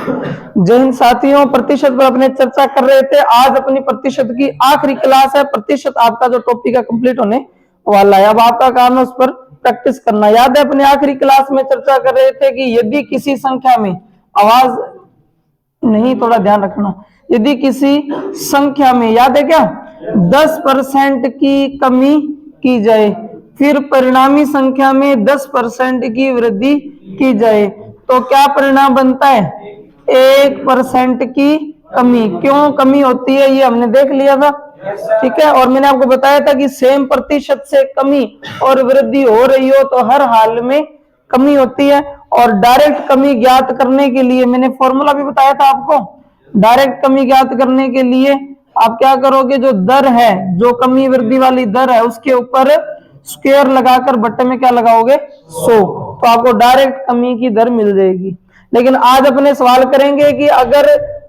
जय हिंद साथियों, प्रतिशत पर अपने चर्चा कर रहे थे। आज अपनी प्रतिशत की आखिरी क्लास है। प्रतिशत आपका जो टॉपिक है कंप्लीट होने वाला है। अब आपका काम है उस पर प्रैक्टिस करना। याद है अपनी आखिरी क्लास में चर्चा कर रहे थे कि यदि किसी संख्या में, आवाज नहीं, थोड़ा ध्यान रखना, यदि किसी संख्या में, याद है क्या, 10% की कमी की जाए, फिर परिणामी संख्या में 10% की वृद्धि की जाए, तो क्या परिणाम बनता है? 1% की कमी। क्यों कमी होती है ये हमने देख लिया था, ठीक है। और मैंने आपको बताया था कि सेम प्रतिशत से कमी और वृद्धि हो रही हो तो हर हाल में कमी होती है। और डायरेक्ट कमी ज्ञात करने के लिए मैंने फॉर्मूला भी बताया था आपको। डायरेक्ट कमी ज्ञात करने के लिए आप क्या करोगे, जो दर है, जो कमी वृद्धि वाली दर है, उसके ऊपर स्क्वायर लगाकर बट्टे में क्या लगाओगे, 100, तो आपको डायरेक्ट कमी की दर मिल जाएगी। लेकिन आज अपने सवाल करेंगे कि अगर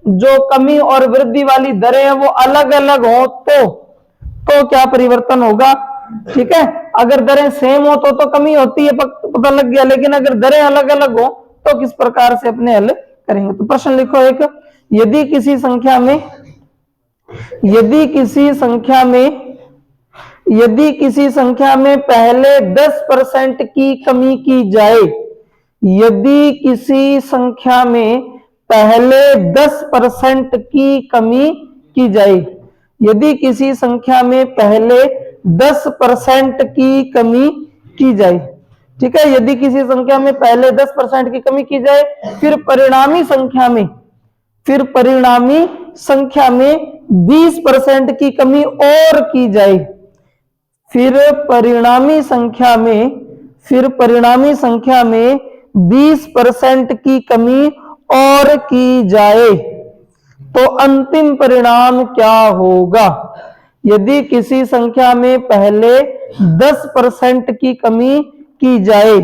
जो कमी और वृद्धि वाली दरें हैं वो अलग अलग हो तो क्या परिवर्तन होगा, ठीक है। अगर दरें सेम हो तो कमी होती है, पता लग गया। लेकिन अगर दरें अलग अलग हो तो किस प्रकार से अपने हल करेंगे। तो प्रश्न लिखो एक, यदि किसी संख्या में पहले 10% की कमी की जाए, यदि किसी संख्या में पहले 10% की कमी की जाए, यदि किसी संख्या में पहले 10% की कमी की जाए, ठीक है। यदि किसी संख्या में पहले 10% की कमी की जाए, फिर परिणामी संख्या में 20% की कमी और की जाए, फिर परिणामी संख्या में 20% की कमी और की जाए, तो अंतिम परिणाम क्या होगा। यदि किसी संख्या में पहले 10% की कमी की जाए,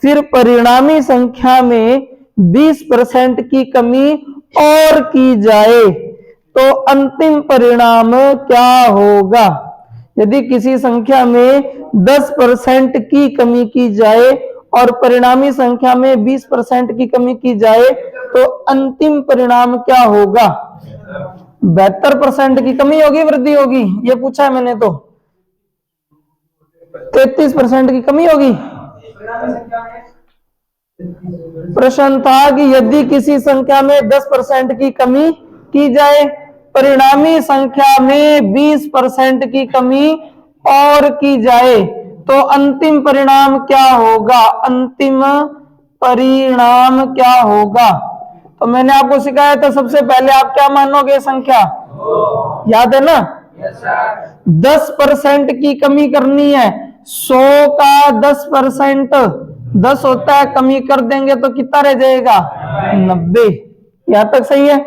फिर परिणामी संख्या में 20% की कमी और की जाए, तो अंतिम परिणाम क्या होगा। यदि किसी संख्या में 10% की कमी की जाए और परिणामी संख्या में 20% की कमी की जाए, तो अंतिम परिणाम क्या होगा। 72% की कमी होगी, वृद्धि होगी, ये पूछा है मैंने। तो 33% की कमी होगी। प्रश्न था कि यदि किसी संख्या में 10% की कमी की जाए, परिणामी संख्या में 20% की कमी और की जाए, तो अंतिम परिणाम क्या होगा। अंतिम परिणाम क्या होगा। तो मैंने आपको सिखाया था, सबसे पहले आप क्या मानोगे, संख्या, याद है ना। 10% की कमी करनी है, 100 का 10% 10 होता है, कमी कर देंगे तो कितना रह जाएगा, 90। यहां तक सही है।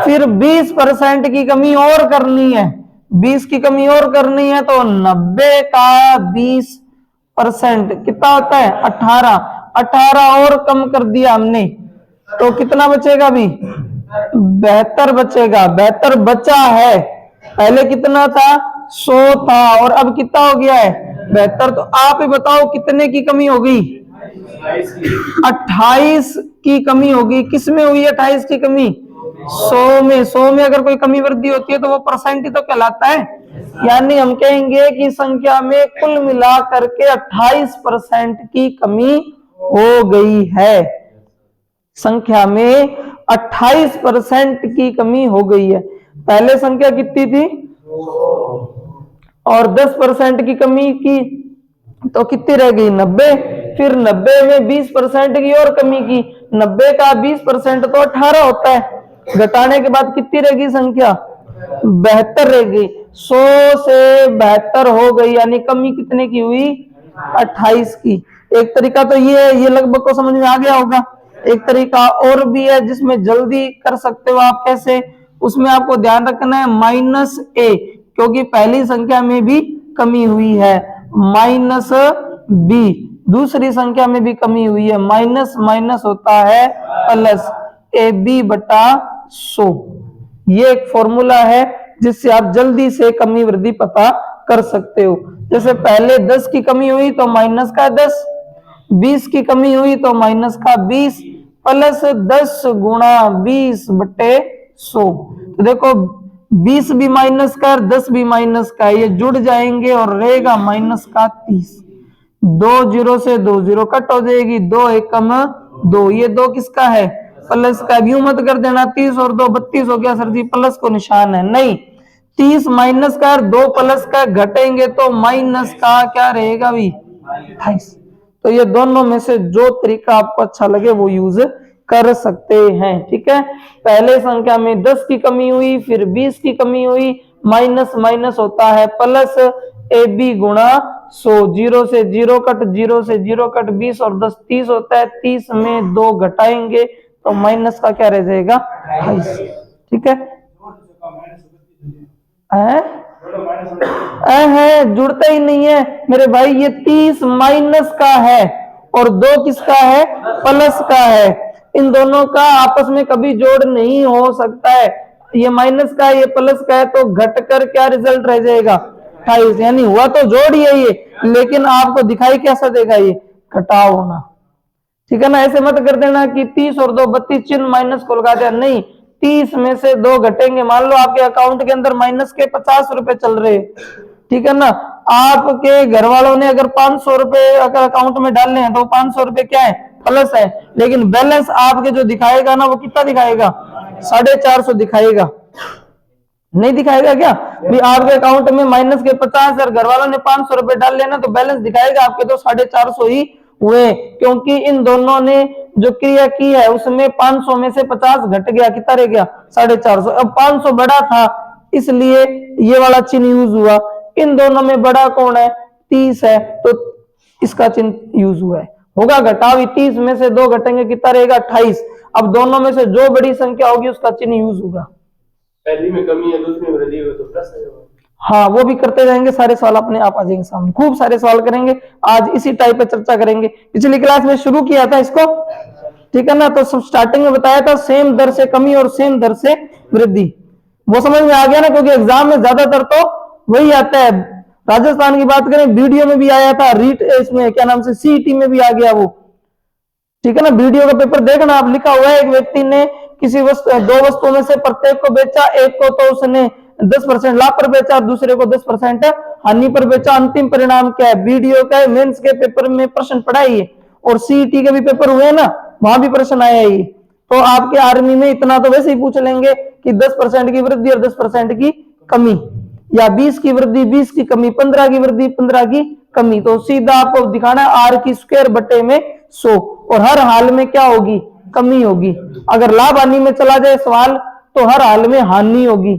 फिर 20% की कमी और करनी है, 20 की कमी और करनी है, तो 90 का 20% कितना होता है, 18। 18 और कम कर दिया हमने, तो कितना बचेगा अभी, 72 बचेगा। 72 बचा है, पहले कितना था, 100 था, और अब कितना हो गया है, 72। तो आप ही बताओ कितने की कमी होगी, 28 की कमी होगी। किसमें हुई 28 की कमी, 100 में। 100 में अगर कोई कमी वृद्धि होती है तो वो परसेंट ही तो कहलाता है। यानी हम कहेंगे कि संख्या में कुल मिला करके 28% की कमी हो गई है। संख्या में 28% की कमी हो गई है। पहले संख्या कितनी थी, और 10% की कमी की तो कितनी रह गई, 90। फिर 90 में 20% की और कमी की, 90 का 20% तो 18 होता है। घटाने के बाद कितनी रहेगी संख्या, 72 रह गई। 100 से 72 हो गई, यानी कमी कितने की हुई, 28 की। एक तरीका तो ये है, ये लगभग को समझ में आ गया होगा। एक तरीका और भी है जिसमें जल्दी कर सकते हो आप। कैसे, उसमें आपको ध्यान रखना है -a, क्योंकि पहली संख्या में भी कमी हुई है, -b, दूसरी संख्या में भी कमी हुई है, माइनस माइनस होता है प्लस, ab बटा 100। ये एक फॉर्मूला है जिससे आप जल्दी से कमी वृद्धि पता कर सकते हो। जैसे पहले 10 की कमी हुई तो माइनस का 10, 20 की कमी हुई तो माइनस का 20, प्लस 10 गुणा 20/100। तो देखो 20 भी माइनस का और 10 भी माइनस का, ये जुड़ जाएंगे और रहेगा माइनस का 30। 2 0 से 2 0 कट हो जाएगी, 2 एकम 2, ये 2 किसका है? प्लस का। यूं मत कर देना 30 और 2 32 हो गया सर जी, प्लस को निशान है, नहीं 30 माइनस का और 2 प्लस का घटेंगे तो माइनस का क्या रहेगा भी 28। तो ये दोनों में से जो तरीका आपको अच्छा लगे वो यूज कर सकते हैं, ठीक है। पहले संख्या में 10 की कमी हुई, फिर 20 की कमी हुई, माइनस माइनस होता है प्लस, AB गुणा 100, 0 से 0 कट, 0 से 0 कट, 20 और 10 30 होता है, 30 में 2 घटाएंगे तो माइनस का क्या रह जाएगा 28, ठीक है। है जुड़ता ही नहीं है मेरे भाई, ये 30 माइनस का है और 2 किसका है? प्लस का है। इन दोनों का आपस में कभी जोड़ नहीं हो सकता है, ये माइनस का है ये प्लस का है, तो घटकर क्या रिजल्ट रह जाएगा 28, यानी हुआ तो जोड़ ही है ये, लेकिन आपको दिखाई कैसा देगा ये घटाव होना, ठीक है ना। ऐसे मत कर देना कि 30 और 2 32 चिन्ह माइनस को लगा दिया, नहीं 30 में से 2 घटेंगे। मान लो आपके अकाउंट के अंदर माइनस के 50 रुपए चल रहे, ठीक है ना, आपके घर वालों ने अगर 500 रुपए अगर अकाउंट में डालने हैं तो 500 रुपए क्या है? प्लस है, लेकिन बैलेंस आपके जो दिखाएगा ना वो कितना दिखाएगा? 450 दिखाएगा, नहीं दिखाएगा क्या भी? आपके अकाउंट में माइनस के 50 और घर वालों ने 500 रुपए डाल लेना तो बैलेंस दिखाएगा आपके तो 450 ही हुए, क्योंकि इन दोनों ने जो क्रिया की है उसमें 500 में से 50 घट गया, कितना रह गया? 450। अब 500 बड़ा था इसलिए ये वाला चिन्ह यूज हुआ, इन दोनों में बड़ा कौन है? 30 है, तो इसका चिन्ह यूज हुआ है। होगा घटाव, 30 में से 2 घटेंगे कितना रहेगा? 28। अब दोनों में से जो बड़ी संख्या होगी उसका चिन्ह यूज होगा। पहली में कमी है, दूसरी में वृद्धि हो तो प्लस आएगा। हाँ, वो भी करते जाएंगे, सारे सवाल अपने आप आ जाएंगे सामने, खूब सारे सवाल करेंगे आज, इसी टाइप पे चर्चा करेंगे। पिछली क्लास में शुरू किया था इसको, ठीक है ना, तो स्टार्टिंग में बताया था सेम दर से कमी और सेम दर से वृद्धि, वो समझ में आ गया ना, क्योंकि एग्जाम में ज्यादातर तो वही आता है। राजस्थान की बात करें, वीडियो में भी आया था, रीट इसमें क्या नाम से सीईटी में भी आ गया वो, ठीक है ना। वीडियो का पेपर देखना आप, लिखा हुआ है एक व्यक्ति ने किसी वस्तु 2 वस्तुओं में से प्रत्येक को बेचा, एक को तो उसने 10% लाभ पर बेचा और दूसरे को 10% हानि पर बेचा, अंतिम परिणाम क्या है? वीडियो का है, मेंस के पेपर में प्रश्न पढ़ा है और सीईटी के भी पेपर हुए ना, वहां भी प्रश्न आया है। तो आपके आर्मी में इतना तो वैसे ही पूछ लेंगे कि 10% की वृद्धि और 10% की कमी, या 20 की वृद्धि 20 की कमी, 15 की वृद्धि 15 की कमी, तो सीधा आपको दिखाना है आर की स्क्वायर बटे में 100, और हर हाल में क्या होगी? कमी होगी। अगर लाभ हानि में चला जाए सवाल तो हर हाल में हानि होगी।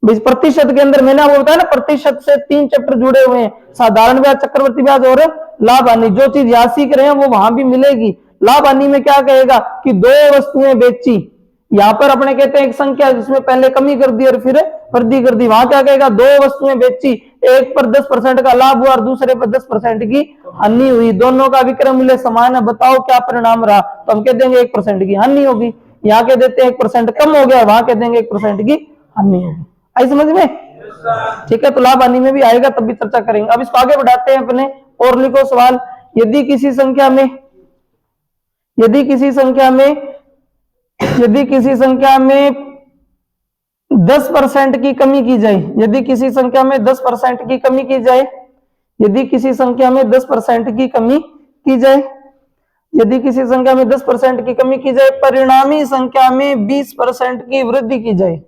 प्रतिशत के अंदर मैंने आपको बताया ना, प्रतिशत से 3 चैप्टर जुड़े हुए हैं, साधारण ब्याज, चक्रवर्ती ब्याज और लाभ हानि। जो चीज यहां सीख रहे हैं वो वहां भी मिलेगी। लाभ हानि में क्या कहेगा कि 2 वस्तुएं बेची, यहां पर अपने कहते हैं एक संख्या जिसमें पहले कमी कर दी और फिर वृद्धि कर दी, वहां क्या कहेगा? 2 वस्तुएं बेची, एक पर 10% का लाभ हुआ और दूसरे पर 10% की हानि हुई, दोनों का विक्रय मूल्य समान है, बताओ क्या परिणाम रहा? तो हम कह देंगे 1% की हानि होगी। यहाँ कह देते हैं 1% कम हो गया, वहां कह देंगे 1% की हानि होगी। आई समझ में? ठीक है, तो लाभ हानि में भी आएगा, तब भी चर्चा करेंगे। अब इसको आगे बढ़ाते हैं अपने, और लिखो सवाल। यदि किसी संख्या में 10% की कमी की जाए, यदि किसी संख्या में 10% की कमी की जाए, यदि किसी संख्या में 10% की कमी की जाए, यदि किसी संख्या में 10% की कमी की जाए, परिणामी संख्या में 20% की वृद्धि की जाए,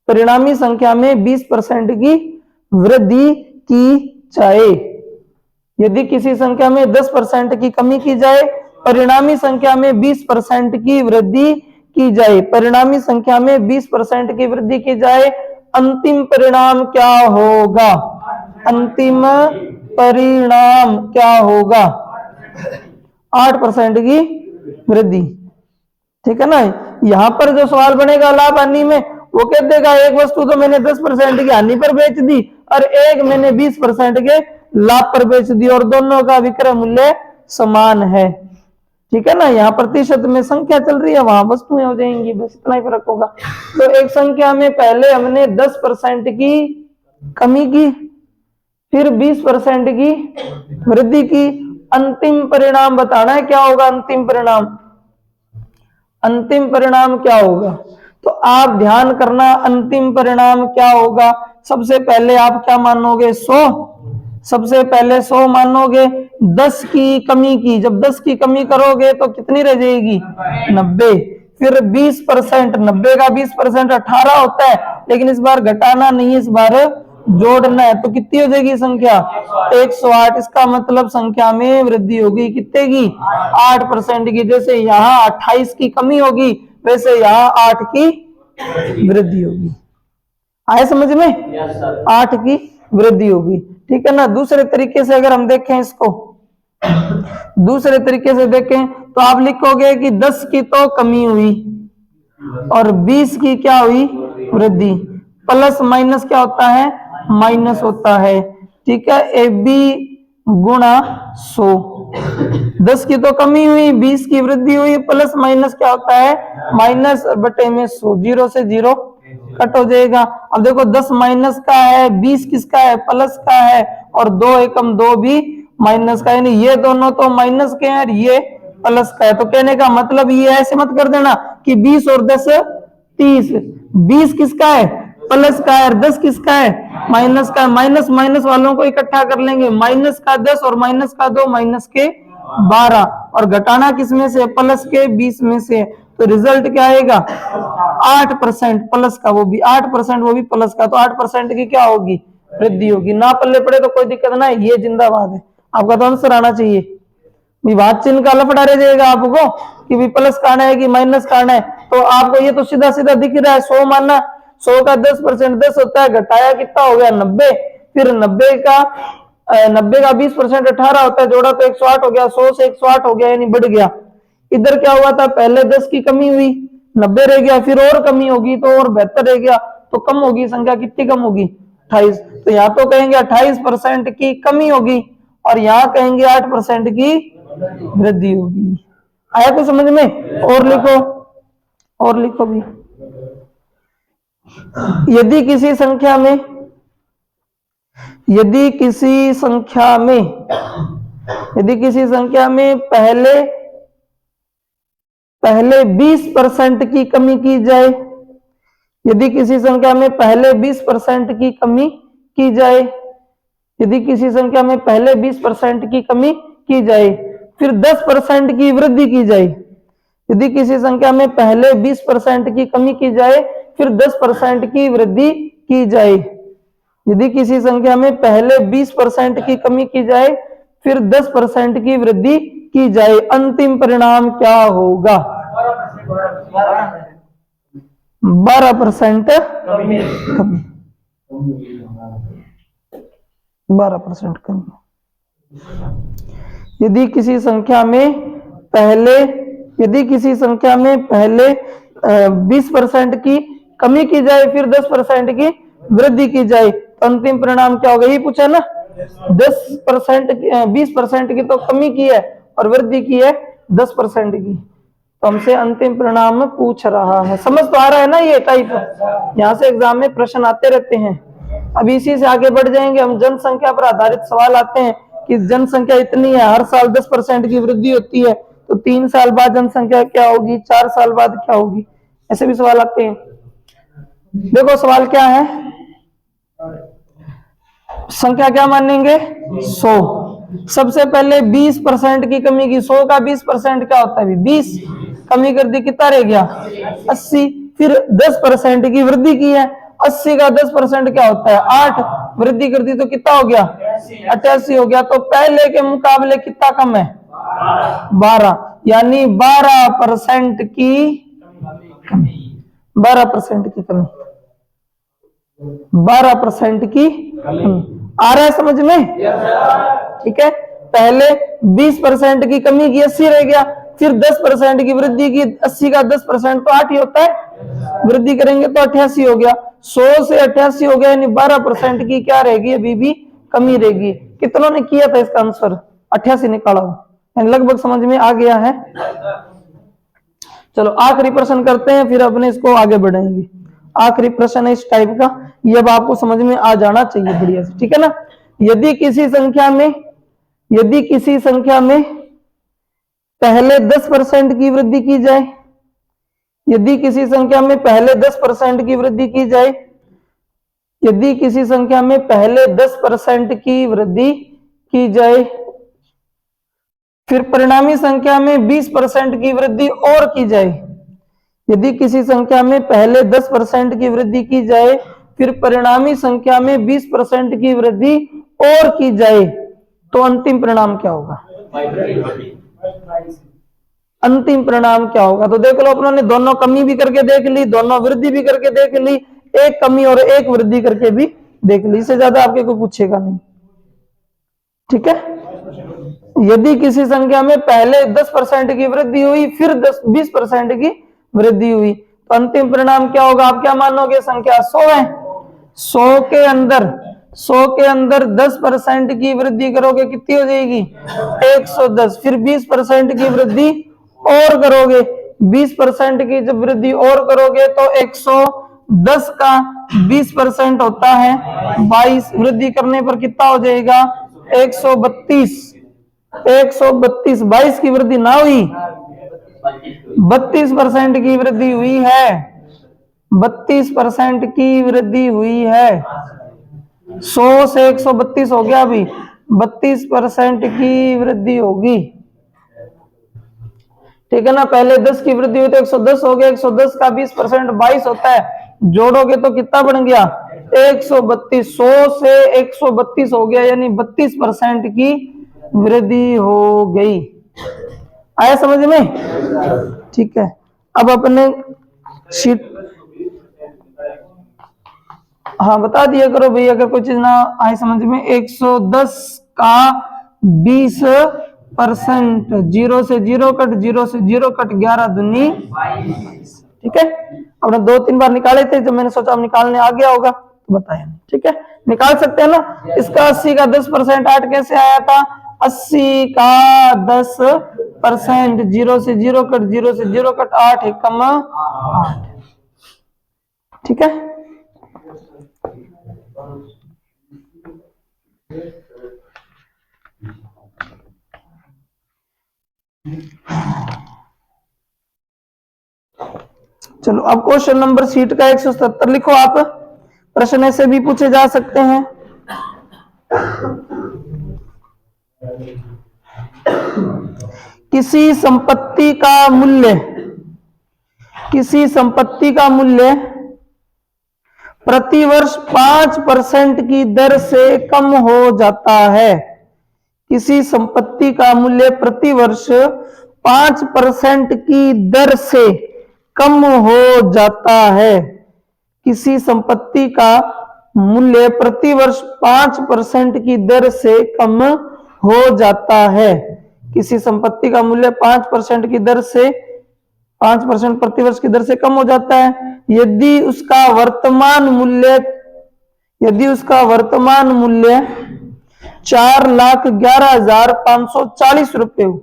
परिणामी संख्या में 20% की वृद्धि की जाए, यदि किसी संख्या में 10% की कमी की जाए, परिणामी संख्या में 20% की वृद्धि की जाए, परिणामी संख्या में 20% की वृद्धि की जाए, अंतिम परिणाम क्या होगा? अंतिम परिणाम क्या होगा? 8% की वृद्धि, ठीक है ना। यहां पर जो सवाल बनेगा लाभ हानि में, वो कह देगा एक वस्तु तो मैंने 10% की हानि पर बेच दी और एक मैंने 20% के लाभ पर बेच दी और दोनों का विक्रय मूल्य समान है, ठीक है ना। यहाँ प्रतिशत में संख्या चल रही है, वहां वस्तुएं हो जाएंगी, बस इतना ही फर्क होगा। तो एक संख्या में पहले हमने 10% की कमी की, फिर 20% की वृद्धि की, अंतिम परिणाम बताना है क्या होगा अंतिम परिणाम? अंतिम परिणाम क्या होगा। तो आप ध्यान करना, अंतिम परिणाम क्या होगा। सबसे पहले आप क्या मानोगे, 100। सबसे पहले 100 मानोगे, 10 की कमी की, जब 10 की कमी करोगे तो कितनी रह जाएगी, 90। फिर 20%, 90 का 20% 18 होता है, लेकिन इस बार घटाना नहीं है, इस बार जोड़ना है। तो कितनी हो जाएगी संख्या, 108। इसका मतलब संख्या में वृद्धि होगी कितने की, 8% की। जैसे यहाँ 28 की कमी होगी, वैसे यहाँ 8 की वृद्धि होगी। आए समझ में, 8 की वृद्धि होगी, ठीक है ना। दूसरे तरीके से अगर हम देखें इसको, दूसरे तरीके से देखें तो आप लिखोगे कि 10 की तो कमी हुई और 20 की क्या हुई, वृद्धि। प्लस माइनस क्या होता है, माइनस होता है, ठीक है। AB गुणा 100, 10 की तो कमी हुई, 20 की वृद्धि हुई, प्लस माइनस क्या होता है, माइनस बटे में 100, 0 से 0 कट हो जाएगा। अब देखो 10 माइनस का है, 20 किसका है, प्लस का है, और 2 एकम 2 भी माइनस का है, यानी ये दोनों तो माइनस के हैं और ये प्लस का है। तो कहने का मतलब ये ऐसे मत कर देना कि 20 और 10 30, 20 किसका है, प्लस का है, और 10 किसका है, माइनस का है। माइनस माइनस वालों को इकट्ठा कर लेंगे, माइनस का 10 और माइनस का 2, माइनस के 12, और घटाना किसमें से, प्लस के 20 में से। तो रिजल्ट क्या आएगा, 8% प्लस का, वो भी 8%, वो भी प्लस का। तो 8% की क्या होगी, वृद्धि होगी। ना पल्ले पड़े तो कोई दिक्कत ना है, ये जिंदाबाद है। आपका तो आंसर आना चाहिए। विभाग चिन्ह का लफड़ा रह जाएगा आपको कि भी प्लस का आना है कि माइनस का आना है। तो आपको ये तो सीधा सीधा दिख रहा है, 100 मानना, 100 का 10% 10 होता है, घटाया कितना हो गया, 90। फिर 90 का 20% 18 होता है, जोड़ा तो 108 हो गया, 100 से 108 हो गया, यानी बढ़ गया। इधर क्या हुआ था, पहले 10 की कमी हुई, 90 रह गया, फिर और कमी होगी तो और 72 रह गया, तो कम होगी संख्या, कितनी कम होगी, 28। तो यहाँ तो कहेंगे 28% की कमी होगी, और यहाँ कहेंगे 8% की वृद्धि होगी। आया कुछ समझ में। और लिखो, और लिखो भी, यदि किसी संख्या में, यदि किसी संख्या में, यदि किसी संख्या में पहले 20% की कमी की जाए, यदि किसी संख्या में पहले 20% की कमी की जाए, यदि किसी संख्या में पहले 20% की कमी की जाए, फिर 10% की वृद्धि की जाए, यदि किसी संख्या में पहले 20% की कमी की जाए, फिर 10% की वृद्धि की जाए, यदि किसी संख्या में पहले 20% की कमी की जाए, फिर 10% की वृद्धि की जाए, अंतिम परिणाम क्या होगा, 12% कमी, 12% कमी। यदि किसी संख्या में पहले, यदि किसी संख्या में पहले 20% की कमी की जाए, फिर 10% की वृद्धि की जाए, तो अंतिम परिणाम क्या होगा, यही पूछा ना। 10% 20% की तो कमी की है और वृद्धि की है 10% की, तो हमसे अंतिम परिणाम पूछ रहा है। समझ तो आ रहा है ना, ये टाइप यहाँ से एग्जाम में प्रश्न आते रहते हैं। अब इसी से आगे बढ़ जाएंगे हम, जनसंख्या पर आधारित सवाल आते हैं कि जनसंख्या इतनी है, हर साल 10% की वृद्धि होती है, तो 3 साल बाद जनसंख्या क्या होगी, 4 साल बाद क्या होगी, ऐसे भी सवाल आते हैं। देखो सवाल क्या है, संख्या क्या मानेंगे, 100। सबसे पहले 20% की कमी की, 100 का 20% क्या होता है, 20, कमी कर दी, कितना रह गया, 80। फिर 10% की वृद्धि की है, 80 का 10% क्या होता है, 8, वृद्धि कर दी तो कितना हो गया, 88 हो गया। तो पहले के मुकाबले कितना कम है, 12, यानी 12% की कमी, 12% की कमी, 12% की कमी। आ रहा है समझ में, ठीक है। पहले 20% की कमी की, 80 रह गया, फिर 10% की वृद्धि की, 80 का 10% तो 8 ही होता है, वृद्धि करेंगे तो 88 हो गया, 100 से 88 हो गया, यानी 12% की क्या रहेगी, अभी भी कमी रहेगी। कितनों ने किया था इसका आंसर, 88 निकाला हो, लगभग समझ में आ गया है। चलो आखिरी प्रश्न करते हैं, फिर अपने इसको आगे बढ़ाएंगे। आखिरी प्रश्न है इस टाइप का, ये अब आपको समझ में आ जाना चाहिए बढ़िया से, ठीक है ना। यदि किसी संख्या में, यदि किसी संख्या में पहले 10% की वृद्धि की जाए, यदि किसी संख्या में पहले 10% की वृद्धि की जाए, यदि किसी संख्या में पहले 10% की वृद्धि की जाए, फिर परिणामी संख्या में 20% की वृद्धि और की जाए, यदि किसी संख्या में पहले 10% की वृद्धि की जाए, फिर परिणामी संख्या में 20% की वृद्धि और की जाए, तो अंतिम परिणाम क्या होगा? अंतिम परिणाम क्या होगा? तो देख लो, अपनों ने दोनों कमी भी करके देख ली, दोनों वृद्धि भी करके देख ली, एक कमी और एक वृद्धि करके भी देख ली, इससे ज्यादा आपके कोई पूछेगा नहीं। ठीक है, यदि किसी संख्या में पहले 10% की वृद्धि हुई, फिर 20% की वृद्धि हुई, तो अंतिम परिणाम क्या होगा? आप क्या मानोगे? संख्या 100 है, 100 के अंदर 10% की वृद्धि करोगे, कितनी हो जाएगी? 110। फिर 20% की वृद्धि और करोगे, 20% की जब वृद्धि और करोगे तो 110 का 20% होता है 22, वृद्धि करने पर कितना हो जाएगा? 132। 132, 22 की वृद्धि ना हुई, 32% की वृद्धि हुई है, 32% की वृद्धि हुई है। 100 से 132 हो गया, अभी 32% की वृद्धि होगी। ठीक है ना, पहले 10 की वृद्धि हुई तो 110 हो गया, 110 का 20% 22 होता है, जोड़ोगे तो कितना बन गया? 132। 100 से 132 हो गया, यानी 32% की वृद्धि हो गई। आया समझ में? ठीक है, अब अपने शीट, हाँ बता दिया करो भाई अगर कोई चीज ना आए समझ में। 110 का 20%, 0 से 0 कट, 0 से 0 कट, 11 दूनी 22। ठीक है, अपने 2-3 बार निकाले थे, जब मैंने सोचा अब निकालने आ गया होगा तो बताया। ठीक है, निकाल सकते हैं ना। इसका 80 का 10% 8 कैसे आया था? 80 का 10%, 0 से 0 कट, 0 से 0 कट, 8 एकम 8। ठीक है, चलो अब क्वेश्चन नंबर सीट का 177 लिखो आप। प्रश्न ऐसे भी पूछे जा सकते हैं। किसी संपत्ति का मूल्य प्रतिवर्ष 5% की दर से कम हो जाता है। किसी संपत्ति का मूल्य प्रतिवर्ष 5% की दर से कम हो जाता है। किसी संपत्ति का मूल्य प्रतिवर्ष 5% की दर से कम हो जाता है। किसी संपत्ति का मूल्य 5% की दर से 5% प्रतिवर्ष की दर से कम हो जाता है यदि उसका वर्तमान मूल्य 4,11,540 रुपए हो।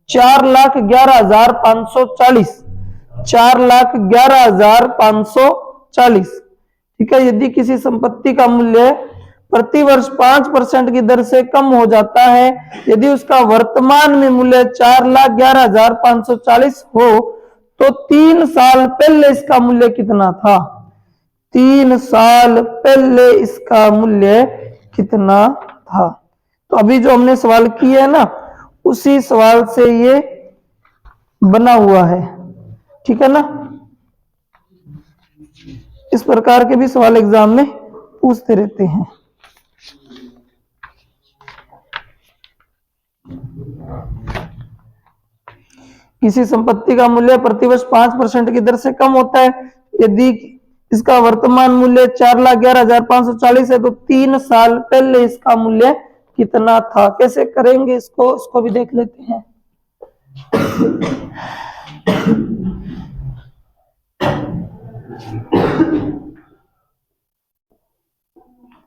4,11,540, 4,11,540। ठीक है, यदि किसी संपत्ति का मूल्य प्रतिवर्ष 5% की दर से कम हो जाता है, यदि उसका वर्तमान में मूल्य 4,11,540 हो, तो 3 साल पहले इसका मूल्य कितना था? 3 साल पहले इसका मूल्य कितना था? तो अभी जो हमने सवाल किया है ना, उसी सवाल से ये बना हुआ है। ठीक है ना, इस प्रकार के भी सवाल एग्जाम में पूछते रहते हैं। किसी संपत्ति का मूल्य प्रतिवर्ष 5% की दर से कम होता है यदि इसका वर्तमान मूल्य 4,11,540 है, तो 3 साल पहले इसका मूल्य कितना था? कैसे करेंगे इसको भी देख लेते हैं।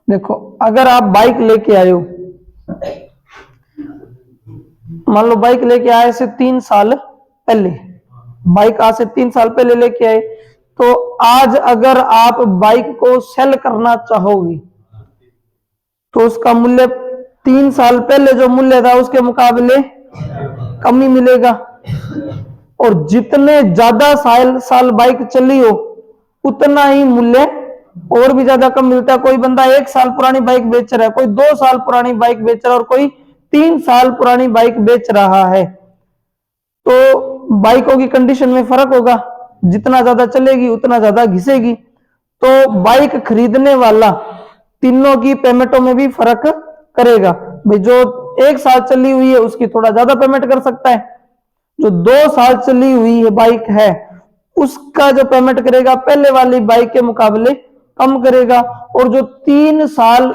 देखो, अगर आप बाइक लेके आए हो, मान लो बाइक लेके आए से 3 साल पहले, बाइक आज से 3 साल पहले लेके आए, तो आज अगर आप बाइक को सेल करना चाहोगे तो उसका मूल्य 3 साल पहले जो मूल्य था उसके मुकाबले कम ही मिलेगा। और जितने ज्यादा साल बाइक चली हो उतना ही मूल्य और भी ज्यादा कम मिलता है। कोई बंदा 1 साल पुरानी बाइक बेच रहा है, कोई 2 साल पुरानी बाइक बेच रहा है और कोई 3 साल पुरानी बाइक बेच रहा है, तो बाइकों की कंडीशन में फर्क होगा, जितना ज्यादा चलेगी उतना ज्यादा घिसेगी। तो बाइक खरीदने वाला तीनों की पेमेंटों में भी फर्क करेगा। भाई जो 1 साल चली हुई है उसकी थोड़ा ज्यादा पेमेंट कर सकता है, जो 2 साल चली हुई है बाइक है उसका जो पेमेंट करेगा पहले वाली बाइक के मुकाबले कम करेगा, और जो 3 साल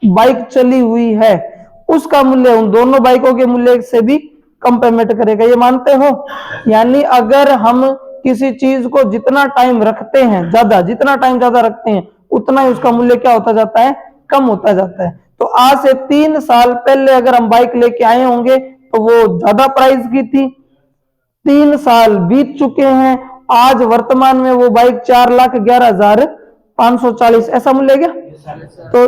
बाइक चली हुई है उसका मूल्य उन दोनों बाइकों के मूल्य से भी कम पेमेंट करेगा। ये मानते हो? यानी अगर हम किसी चीज को जितना टाइम रखते हैं ज्यादा, जितना टाइम ज्यादा रखते हैं उतना ही उसका मूल्य क्या होता जाता है? कम होता जाता है। तो आज से 3 साल पहले अगर हम बाइक लेके आए होंगे तो वो ज्यादा प्राइस की थी, 3 साल बीत चुके हैं, आज वर्तमान में वो बाइक 4,11,540 ऐसा मूल्य क्या? तो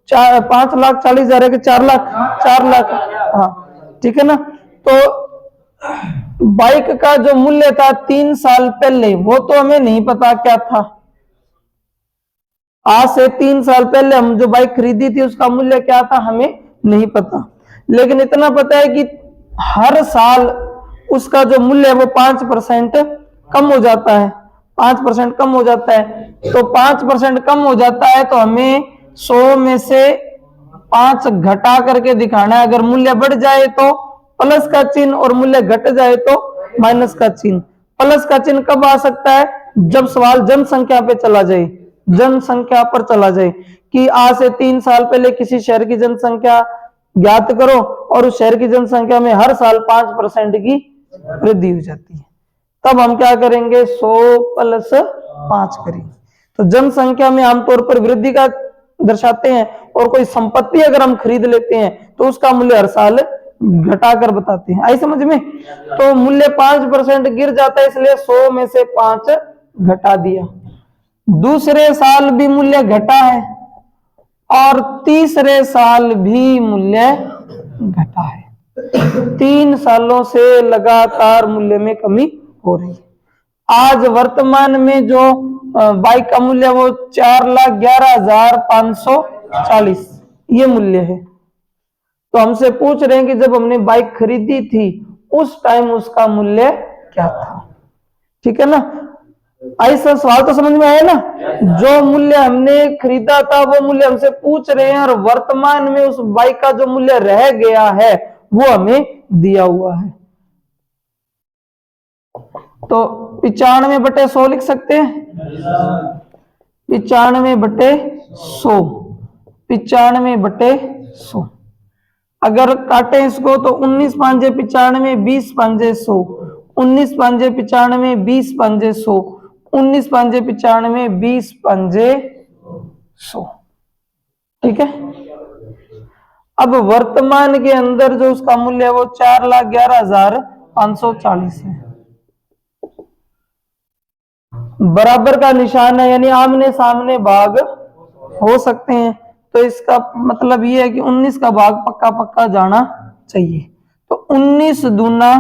5,40,000 है कि 4 लाख? 4 लाख, हाँ ठीक है ना। तो बाइक का जो मूल्य था 3 साल पहले वो तो हमें नहीं पता क्या था। आज से 3 साल पहले हम जो बाइक खरीदी थी उसका मूल्य क्या था हमें नहीं पता, लेकिन इतना पता है कि हर साल उसका जो मूल्य है वो 5% कम हो जाता है, 5% कम हो जाता है। तो 5% कम हो जाता है तो हमें 100 में से 5 घटा करके दिखाना है। अगर मूल्य बढ़ जाए तो प्लस का चिन्ह और मूल्य घट जाए तो माइनस का चिन्ह। प्लस का चिन्ह कब आ सकता है? जब सवाल जनसंख्या पे चला जाए, जनसंख्या पर चला जाए कि आज से 3 साल पहले किसी शहर की जनसंख्या ज्ञात करो और उस शहर की जनसंख्या में हर साल 5% की वृद्धि हो जाती है, तब हम क्या करेंगे? 100 प्लस 5 करेंगे। तो जनसंख्या में आमतौर पर वृद्धि का दर्शाते हैं, और कोई संपत्ति अगर हम खरीद लेते हैं तो उसका मूल्य हर साल घटाकर बताते हैं। आई समझ में? तो मूल्य 5% गिर जाता है, इसलिए 100 में से 5 घटा दिया। दूसरे साल भी मूल्य घटा है और तीसरे साल भी मूल्य घटा है। 3 सालों से लगातार मूल्य में कमी हो रही है। आज वर्तमान में जो बाइक का मूल्य वो 4,11,540 ये मूल्य है। तो हमसे पूछ रहे हैं कि जब हमने बाइक खरीदी थी उस टाइम उसका मूल्य क्या था? ठीक है ना। ऐसा सवाल तो समझ में आया ना? जो मूल्य हमने खरीदा था वो मूल्य हमसे पूछ रहे हैं, और वर्तमान में उस बाइक का जो मूल्य रह गया है वो हमें दिया हुआ है। तो 95/100 लिख सकते हैं। 95/100, 95/100। अगर काटे इसको तो 19 5 95, 20 5 100, 19 5 95, 20 5 100, 19 5 95, 20 5 100। ठीक है। अब वर्तमान के अंदर जो उसका मूल्य है वो 4,11,540 है। बराबर का निशान है, यानी आमने सामने भाग हो सकते हैं। तो इसका मतलब ये है कि 19 का भाग पक्का पक्का जाना चाहिए। तो 19 दूना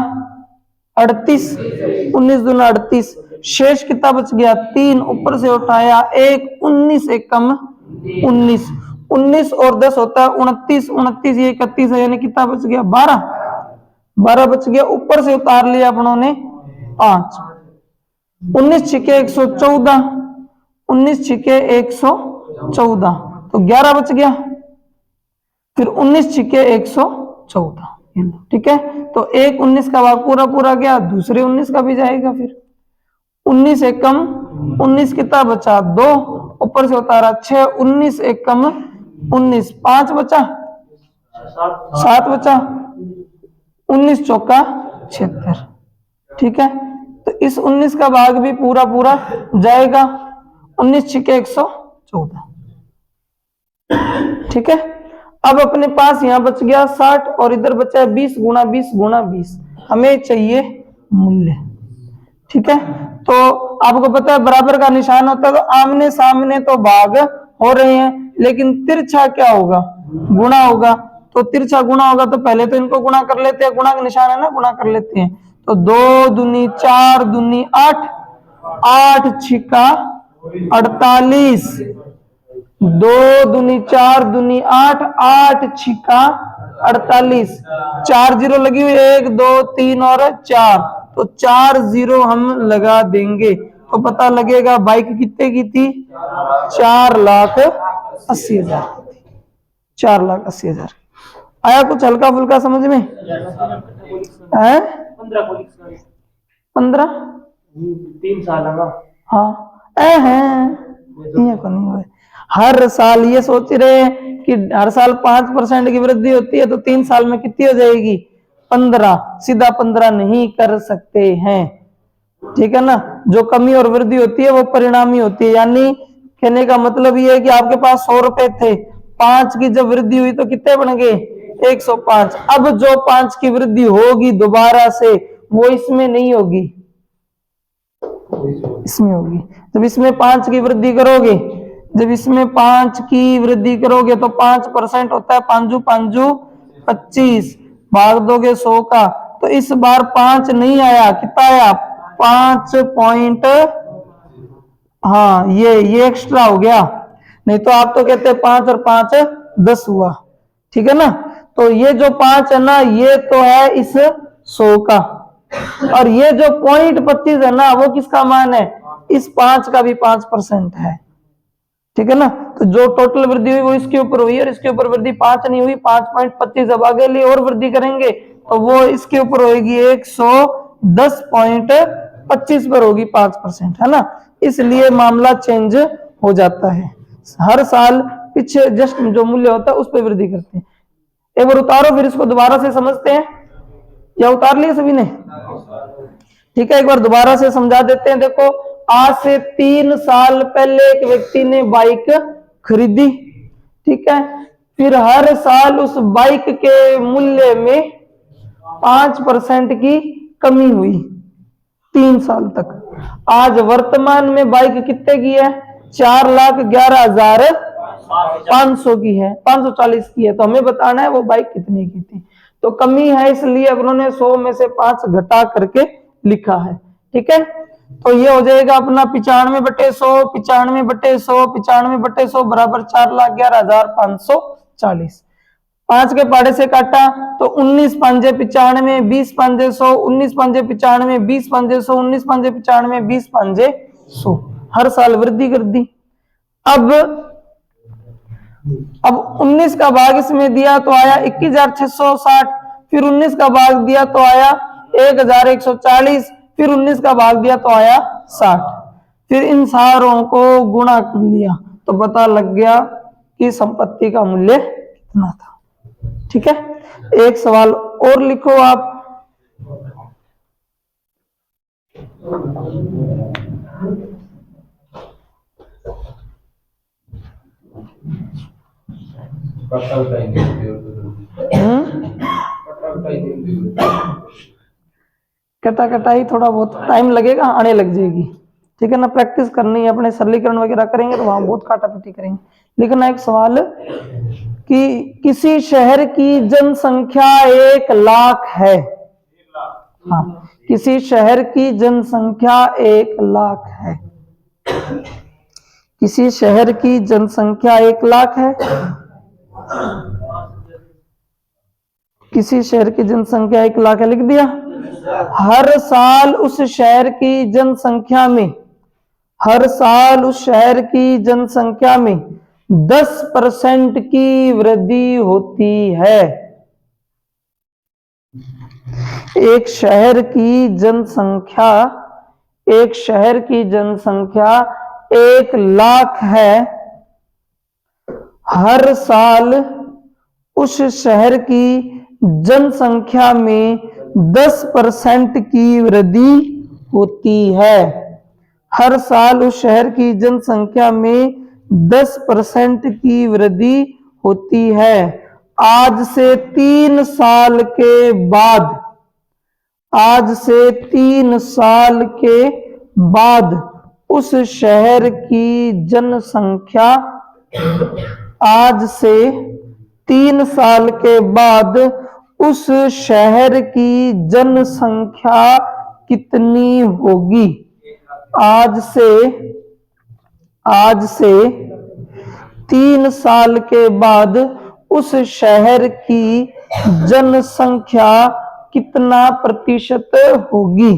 38, 19 दूना 38, शेष कितना बच गया? 3, ऊपर से उठाया 1, 19 एक कम 19, 19 और 10 होता है 29, 29 ये 31 है, यानी कितना बच गया? 12, 12 बच गया। ऊपर से उतार लिया अपनों ने 5, 19 छिके 114, 19 छिके 114, तो 11 बच गया। फिर 19 छिके 114, ठीक है। तो एक 19 का भाग पूरा पूरा गया, दूसरे 19 का भी जाएगा। फिर 19 एक कम 19 कितना बचा? 2, ऊपर से उतारा 6, 19 एक कम 19, 5 बचा, 7 बचा, 19 चौका 76। ठीक है। तो इस 19 का भाग भी पूरा पूरा जाएगा, 19 छिके 114। ठीक है। अब अपने पास यहां बच गया 60 और इधर बचा है 20 गुणा 20 गुणा 20। हमें चाहिए मूल्य। ठीक है। तो आपको पता है बराबर का निशान होता है तो आमने सामने तो भाग हो रहे हैं, लेकिन तिरछा क्या होगा? गुणा होगा। तो तिरछा गुणा होगा तो पहले तो इनको गुणा कर लेते हैं, गुणा का निशान है ना, गुणा कर लेते हैं। तो 2 दूनी 4 दूनी 8, 8 छिका 48, 2 दूनी 4 दूनी 8, 8 छिका 48, 4 जीरो लगी हुई, 1 2 3 और 4, तो 4 जीरो हम लगा देंगे तो पता लगेगा बाइक कितने की थी, 4,80,000, 4,80,000। आया कुछ हल्का फुल्का समझ में है? 15 3 साल है ना। हाँ ये को नहीं हुए। हर साल ये सोच रहे हैं कि हर साल 5% की वृद्धि होती है तो 3 साल में कितनी हो जाएगी, 15, सीधा 15 नहीं कर सकते हैं, ठीक है ना। जो कमी और वृद्धि होती है वो परिणामी होती है, यानी कहने का मतलब ये है कि आपके पास 100 रुपए थे, 5 की जब वृद्धि हुई तो कितने बन गए, 105। अब जो 5 की वृद्धि होगी दोबारा से वो इसमें नहीं होगी, इसमें होगी। जब इसमें 5 की वृद्धि करोगे, जब इसमें 5 की वृद्धि करोगे तो 5% होता है, 5 5 25, भाग दोगे 100 का, तो इस बार 5 नहीं आया, कितना आया, 5 पॉइंट, हाँ ये एक्स्ट्रा हो गया, नहीं तो आप तो कहते 5 और 5 10 हुआ, ठीक है ना। तो ये जो 5 है ना ये तो है इस 100 का, और ये जो 0.25 है ना वो किसका मान है, इस 5 का भी 5% है, ठीक है ना। तो जो टोटल वृद्धि हुई वो इसके ऊपर हुई और इसके ऊपर वृद्धि 5 नहीं हुई, 5.25। अब आगे लिए और वृद्धि करेंगे तो वो इसके ऊपर होगी 110.25 पर होगी 5%, है ना। इसलिए मामला चेंज हो जाता है, हर साल पीछे जस्ट जो मूल्य होता है उस पर वृद्धि करते हैं। एक बार उतारो फिर इसको दोबारा से समझते हैं, या उतार लिए सभी ने, ठीक है। एक बार दोबारा से समझा देते हैं। देखो आज से 3 साल पहले एक व्यक्ति ने बाइक खरीदी, ठीक है, फिर हर साल उस बाइक के मूल्य में 5% की कमी हुई 3 साल तक। आज वर्तमान में बाइक कितने की है, 4,11,500 की है, 540 की है, तो हमें बताना है वो बाइक कितने की थी। तो कमी है इसलिए अब उन्होंने 100 में से 5 घटा करके लिखा है, ठीक है। तो ये हो जाएगा अपना 95/100, 95/100, 95/100 बराबर 4,11,540। 5 के पाड़े से काटा तो 19 5 95, 20 5 100, 19 5 95, 20 5 100, 19 5 95, 20 5 100, हर साल वृद्धि कर दी। अब 19 का भाग इसमें दिया तो आया 21,660, फिर 19 का भाग दिया तो आया 1,140, फिर 19 का भाग दिया तो आया 60, फिर इन सारों को गुणा कर लिया तो पता लग गया कि संपत्ति का मूल्य कितना था, ठीक है। एक सवाल और लिखो आप, कटाई थोड़ा बहुत टाइम लगेगा, आने लग जाएगी, ठीक है ना। प्रैक्टिस करनी है, अपने सरलीकरण वगैरह करेंगे तो वहां बहुत काटापीटी करेंगे। लिखना एक सवाल कि किसी शहर की जनसंख्या 1 लाख है, हाँ, किसी शहर की जनसंख्या 1 लाख है, किसी शहर की जनसंख्या 1 लाख है, किसी शहर की जनसंख्या 1 लाख है, लिख दिया। हर साल उस शहर की जनसंख्या में, हर साल उस शहर की जनसंख्या में 10% की वृद्धि होती है। एक शहर की जनसंख्या, एक शहर की जनसंख्या 1 लाख है, हर साल उस शहर की जनसंख्या में 10% की वृद्धि होती है। हर साल उस शहर की जनसंख्या में 10% की वृद्धि होती है। आज से 3 साल के बाद, आज से 3 साल के बाद उस शहर की जनसंख्या, आज से 3 साल के बाद उस शहर की जनसंख्या कितनी होगी? आज से 3 साल के बाद उस शहर की जनसंख्या कितना प्रतिशत होगी?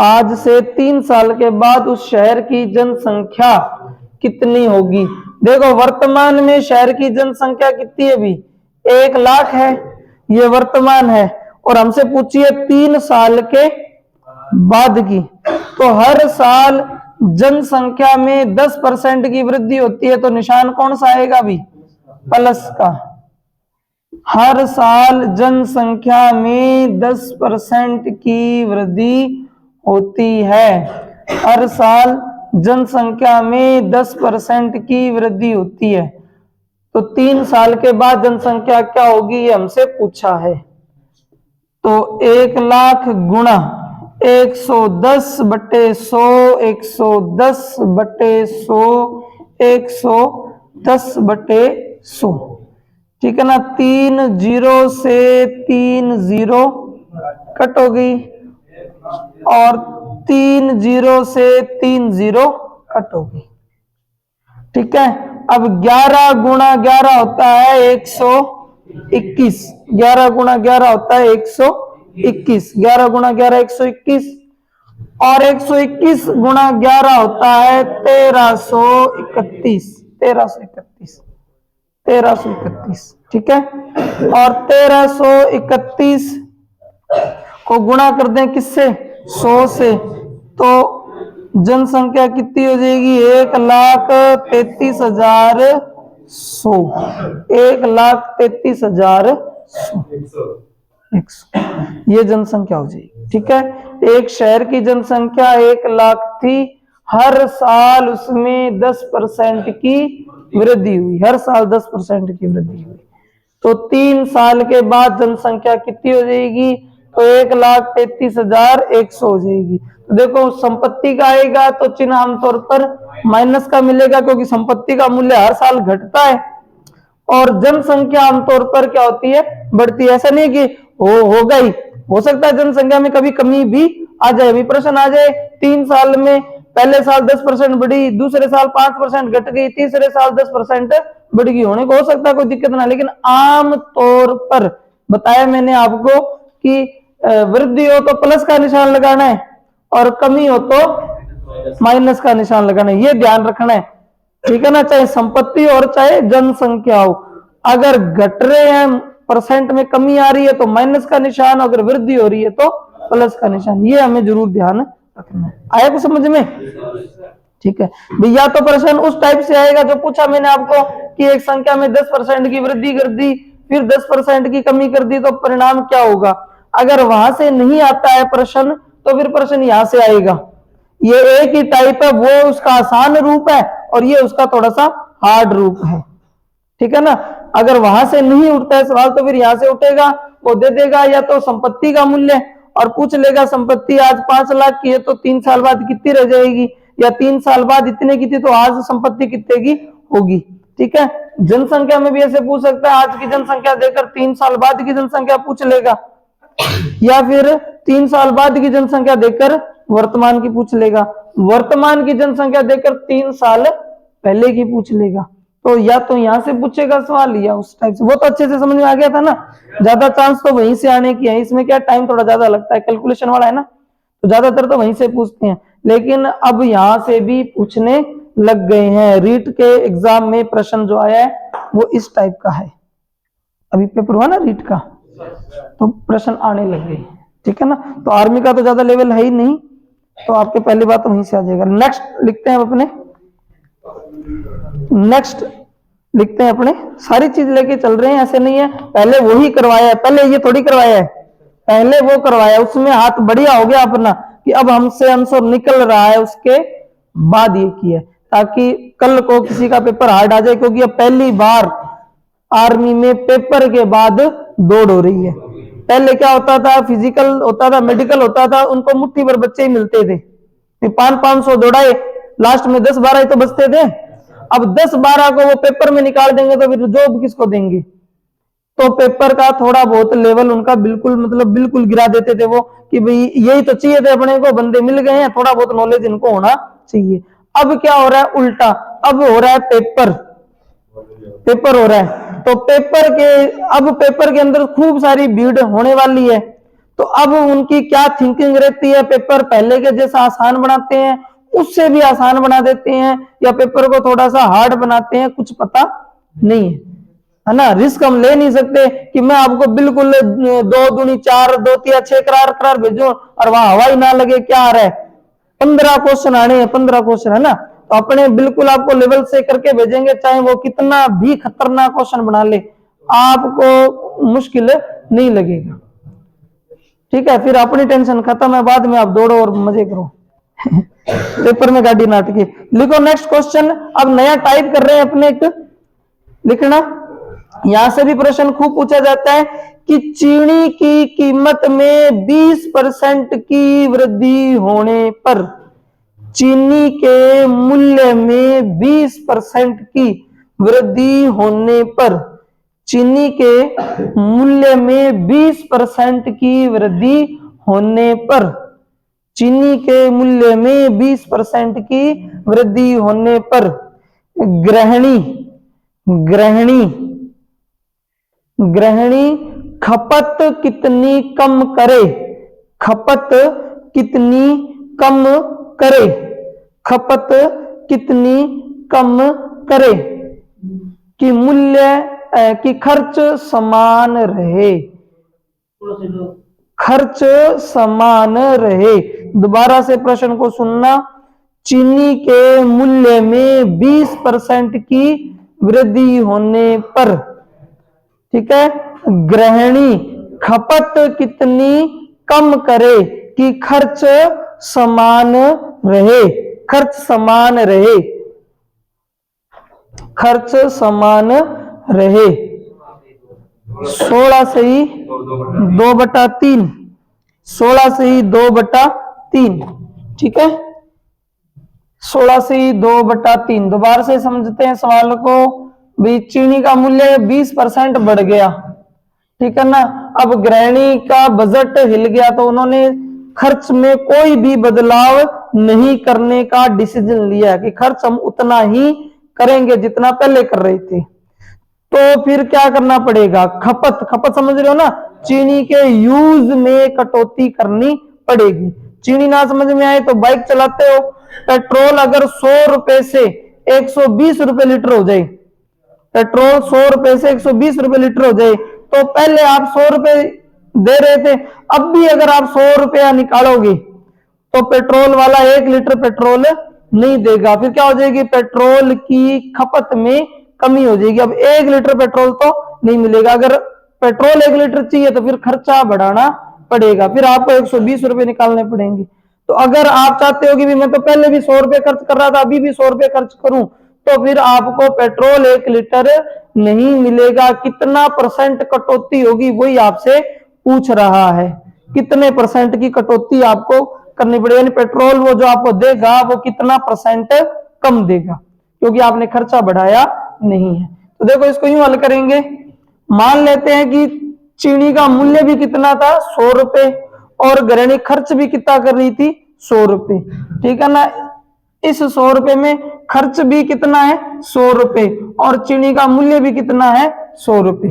आज से 3 साल के बाद उस शहर की जनसंख्या कितनी होगी? देखो वर्तमान में शहर की जनसंख्या कितनी है? अभी 1 लाख है, ये वर्तमान है, और हमसे पूछिए 3 साल के बाद की। तो हर साल जनसंख्या में 10% की वृद्धि होती है, तो निशान कौन सा आएगा? अभी प्लस का। हर साल जनसंख्या में 10% की वृद्धि होती है। हर साल जनसंख्या में 10% की वृद्धि होती है। तो 3 साल के बाद जनसंख्या क्या होगी, ये हमसे पूछा है। तो 1 लाख गुणा 110 बटे 100, 110 बटे 100, 110 बटे 100, ठीक है ना। 3 जीरो से 3 जीरो कट हो गई, और 3 जीरो से 3 जीरो कट हो गई, ठीक है। अब 11 गुणा 11 होता है 121, 11 गुणा 11 होता है 121, 11 गुणा 11 121, और 121 गुणा 11 होता है 1331, 1331, 1331, ठीक है। और 1331 को गुणा कर दें किससे? 100 से, तो जनसंख्या कितनी हो जाएगी? 1,33,100, 1,33,100, ये जनसंख्या हो जाएगी, ठीक है। एक शहर की जनसंख्या 1 लाख थी, हर साल उसमें 10% की वृद्धि हुई, हर साल 10% की वृद्धि हुई। तो 3 साल के बाद जनसंख्या कितनी हो जाएगी? तो 1,33,100 हो जाएगी। तो देखो संपत्ति का आएगा तो चिन्ह आमतौर पर माइनस का मिलेगा, क्योंकि संपत्ति का मूल्य हर साल घटता है, और जनसंख्या आमतौर पर क्या होती है? बढ़ती है। ऐसा नहीं कि हो गई, हो सकता है जनसंख्या में कभी कमी भी आ जाए। अभी प्रश्न आ जाए 3 साल में पहले साल 10% बढ़ी, दूसरे साल 5% घट गई, तीसरे साल 10% बढ़ गई, होने को हो सकता है, कोई दिक्कत ना। लेकिन आम तौर पर बताया मैंने आपको कि वृद्धि हो तो प्लस का निशान लगाना है, और कमी हो तो माइनस का निशान लगाना है, ये ध्यान रखना है, ठीक है ना। चाहे संपत्ति और चाहे जनसंख्या हो, अगर घट रहे हैं परसेंट में कमी आ रही है तो माइनस का निशान, अगर वृद्धि हो रही है तो प्लस का निशान, ये हमें जरूर ध्यान रखना है। आया कुछ समझ में? ठीक है भैया। तो प्रश्न उस टाइप से आएगा जो पूछा मैंने आपको कि एक संख्या में 10% की वृद्धि कर दी, फिर 10% की कमी कर दी, तो परिणाम क्या होगा? अगर वहां से नहीं आता है प्रश्न तो फिर प्रश्न यहां से आएगा। ये एक ही टाइप है, वो उसका आसान रूप है और ये उसका थोड़ा सा हार्ड रूप है, ठीक है ना। अगर वहां से नहीं उठता है सवाल तो फिर यहां से उठेगा, वो दे देगा या तो संपत्ति का मूल्य और पूछ लेगा संपत्ति आज 5 लाख की है तो 3 साल बाद कितनी रह जाएगी, या 3 साल बाद इतने की थी तो आज संपत्ति कितने की होगी, ठीक है। जनसंख्या में भी ऐसे पूछ सकता है, आज की जनसंख्या देकर 3 साल बाद की जनसंख्या पूछ लेगा, या फिर 3 साल बाद की जनसंख्या देकर वर्तमान की पूछ लेगा, वर्तमान की जनसंख्या देकर 3 साल पहले की पूछ लेगा। तो या तो यहां से पूछेगा सवाल या उस टाइप से। वो तो अच्छे से समझ में आ गया था ना, ज्यादा चांस तो वहीं से आने की है। इसमें क्या टाइम थोड़ा ज्यादा लगता है, कैलकुलेशन वाला है ना, तो ज्यादातर तो वहीं से पूछते हैं, लेकिन अब यहां से भी पूछने लग गए हैं। रीट के एग्जाम में प्रश्न जो आया है वो इस टाइप का है। अभी पेपर हुआ ना रीट का, तो प्रश्न आने लग गए, ठीक है ना। तो आर्मी का तो ज्यादा लेवल है ही नहीं, तो आपके पहली बात तो वहीं से आ जाएगा। नेक्स्ट लिखते हैं अपने, नेक्स्ट लिखते हैं अपने, सारी चीज लेके चल रहे हैं, ऐसे नहीं है पहले वही करवाया है, पहले ये थोड़ी करवाया है, पहले वो करवाया, उसमें हाथ बढ़िया हो गया अपना कि अब हमसे आंसर निकल रहा है, उसके बाद ये किया, ताकि कल को किसी का पेपर हार्ड आ जाए। क्योंकि अब पहली बार आर्मी में पेपर के बाद दौड़ हो रही है। पहले क्या होता था, फिजिकल होता था, मेडिकल होता था, उनको मुट्ठी भर बच्चे ही मिलते थे, 500 दौड़ाए, लास्ट में 10-12 ही तो बचते थे। अब 10-12 को वो पेपर में निकाल देंगे तो फिर जॉब किसको देंगे? तो पेपर का थोड़ा बहुत लेवल उनका बिल्कुल मतलब बिल्कुल गिरा देते थे वो कि भाई यही तो चाहिए थे अपने को, बंदे मिल गए हैं, थोड़ा बहुत नॉलेज इनको होना चाहिए। अब क्या हो रहा है? उल्टा, अब हो रहा है पेपर हो रहा है। तो पेपर के अंदर खूब सारी भीड़ होने वाली है। तो अब उनकी क्या थिंकिंग रहती है? पेपर पहले के जैसा आसान बनाते हैं, उससे भी आसान बना देते हैं, या पेपर को थोड़ा सा हार्ड बनाते हैं, कुछ पता नहीं है ना। रिस्क हम ले नहीं सकते कि मैं आपको बिल्कुल 2 दूनी 4, 2 तिया 6 करार भेजूं और वहां हवा ही ना लगे। क्या आ रहा है? 15 क्वेश्चन आने हैं, 15 क्वेश्चन, है ना। तो अपने बिल्कुल आपको लेवल से करके भेजेंगे, चाहे वो कितना भी खतरनाक क्वेश्चन बना ले, आपको मुश्किल नहीं लगेगा। ठीक है, फिर अपनी टेंशन खत्म है, बाद में आप दौड़ो और मजे करो। पेपर में गाड़ी नाटकी। लिखो नेक्स्ट क्वेश्चन। अब नया टाइप कर रहे हैं अपने एक लिखना। यहां से भी प्रश्न खूब पूछा जाता है कि चीनी की कीमत में 20% की वृद्धि होने पर, चीनी के मूल्य में 20% की वृद्धि होने पर, चीनी के मूल्य में 20% की वृद्धि होने पर, चीनी के मूल्य में 20% की वृद्धि होने पर गृहिणी खपत कितनी कम करे? खपत कितनी कम करे? खपत कितनी कम करे कि मूल्य की खर्च समान रहे? खर्च समान रहे। दोबारा से प्रश्न को सुनना। चीनी के मूल्य में 20% की वृद्धि होने पर, ठीक है, गृहिणी खपत कितनी कम करे कि खर्च समान रहे? खर्च समान रहे, खर्च समान रहे। 16 से ही 2/3, 16 से ही 2/3, ठीक है, 16 से ही 2/3। दोबारा से समझते हैं सवाल को। भी चीनी का मूल्य 20% बढ़ गया, ठीक है ना। अब गृहिणी का बजट हिल गया, तो उन्होंने खर्च में कोई भी बदलाव नहीं करने का डिसीजन लिया कि खर्च हम उतना ही करेंगे जितना पहले कर रहे थे। तो फिर क्या करना पड़ेगा? खपत समझ रहे हो ना? चीनी के यूज में कटौती करनी पड़ेगी। चीनी ना समझ में आए तो बाइक चलाते हो, पेट्रोल अगर 100 रुपए से 120 रुपए लीटर हो जाए, पेट्रोल 100 रुपए से 120 रुपए लीटर हो जाए, तो पहले आप 100 रुपए दे रहे थे, अब भी अगर आप 100 रुपया निकालोगे तो पेट्रोल वाला 1 लीटर पेट्रोल नहीं देगा। फिर क्या हो जाएगी? पेट्रोल की खपत में कमी हो जाएगी। अब 1 लीटर पेट्रोल तो नहीं मिलेगा। अगर पेट्रोल 1 लीटर चाहिए तो फिर खर्चा बढ़ाना पड़ेगा, फिर आपको 120 रुपए निकालने पड़ेंगे। तो अगर आप चाहते हो कि भी मैं तो पहले भी 100 रुपए खर्च कर रहा था, अभी भी 100 रुपए खर्च करूं, तो फिर आपको पेट्रोल 1 लीटर नहीं मिलेगा। कितना परसेंट कटौती होगी वही आपसे पूछ रहा है। कितने परसेंट की कटौती आपको करनी पड़ेगी, यानी पेट्रोल वो जो आपको देगा वो कितना परसेंट कम देगा, क्योंकि आपने खर्चा बढ़ाया नहीं है। तो देखो इसको यूं हल करेंगे। मान लेते हैं कि चीनी का मूल्य भी कितना था? 100 रुपए, और गृहिणी खर्च भी कितना कर रही थी? 100 रुपए, ठीक है ना। इस 100 रुपए में खर्च भी कितना है? 100 रुपए, और चीनी का मूल्य भी कितना है? 100 रुपए,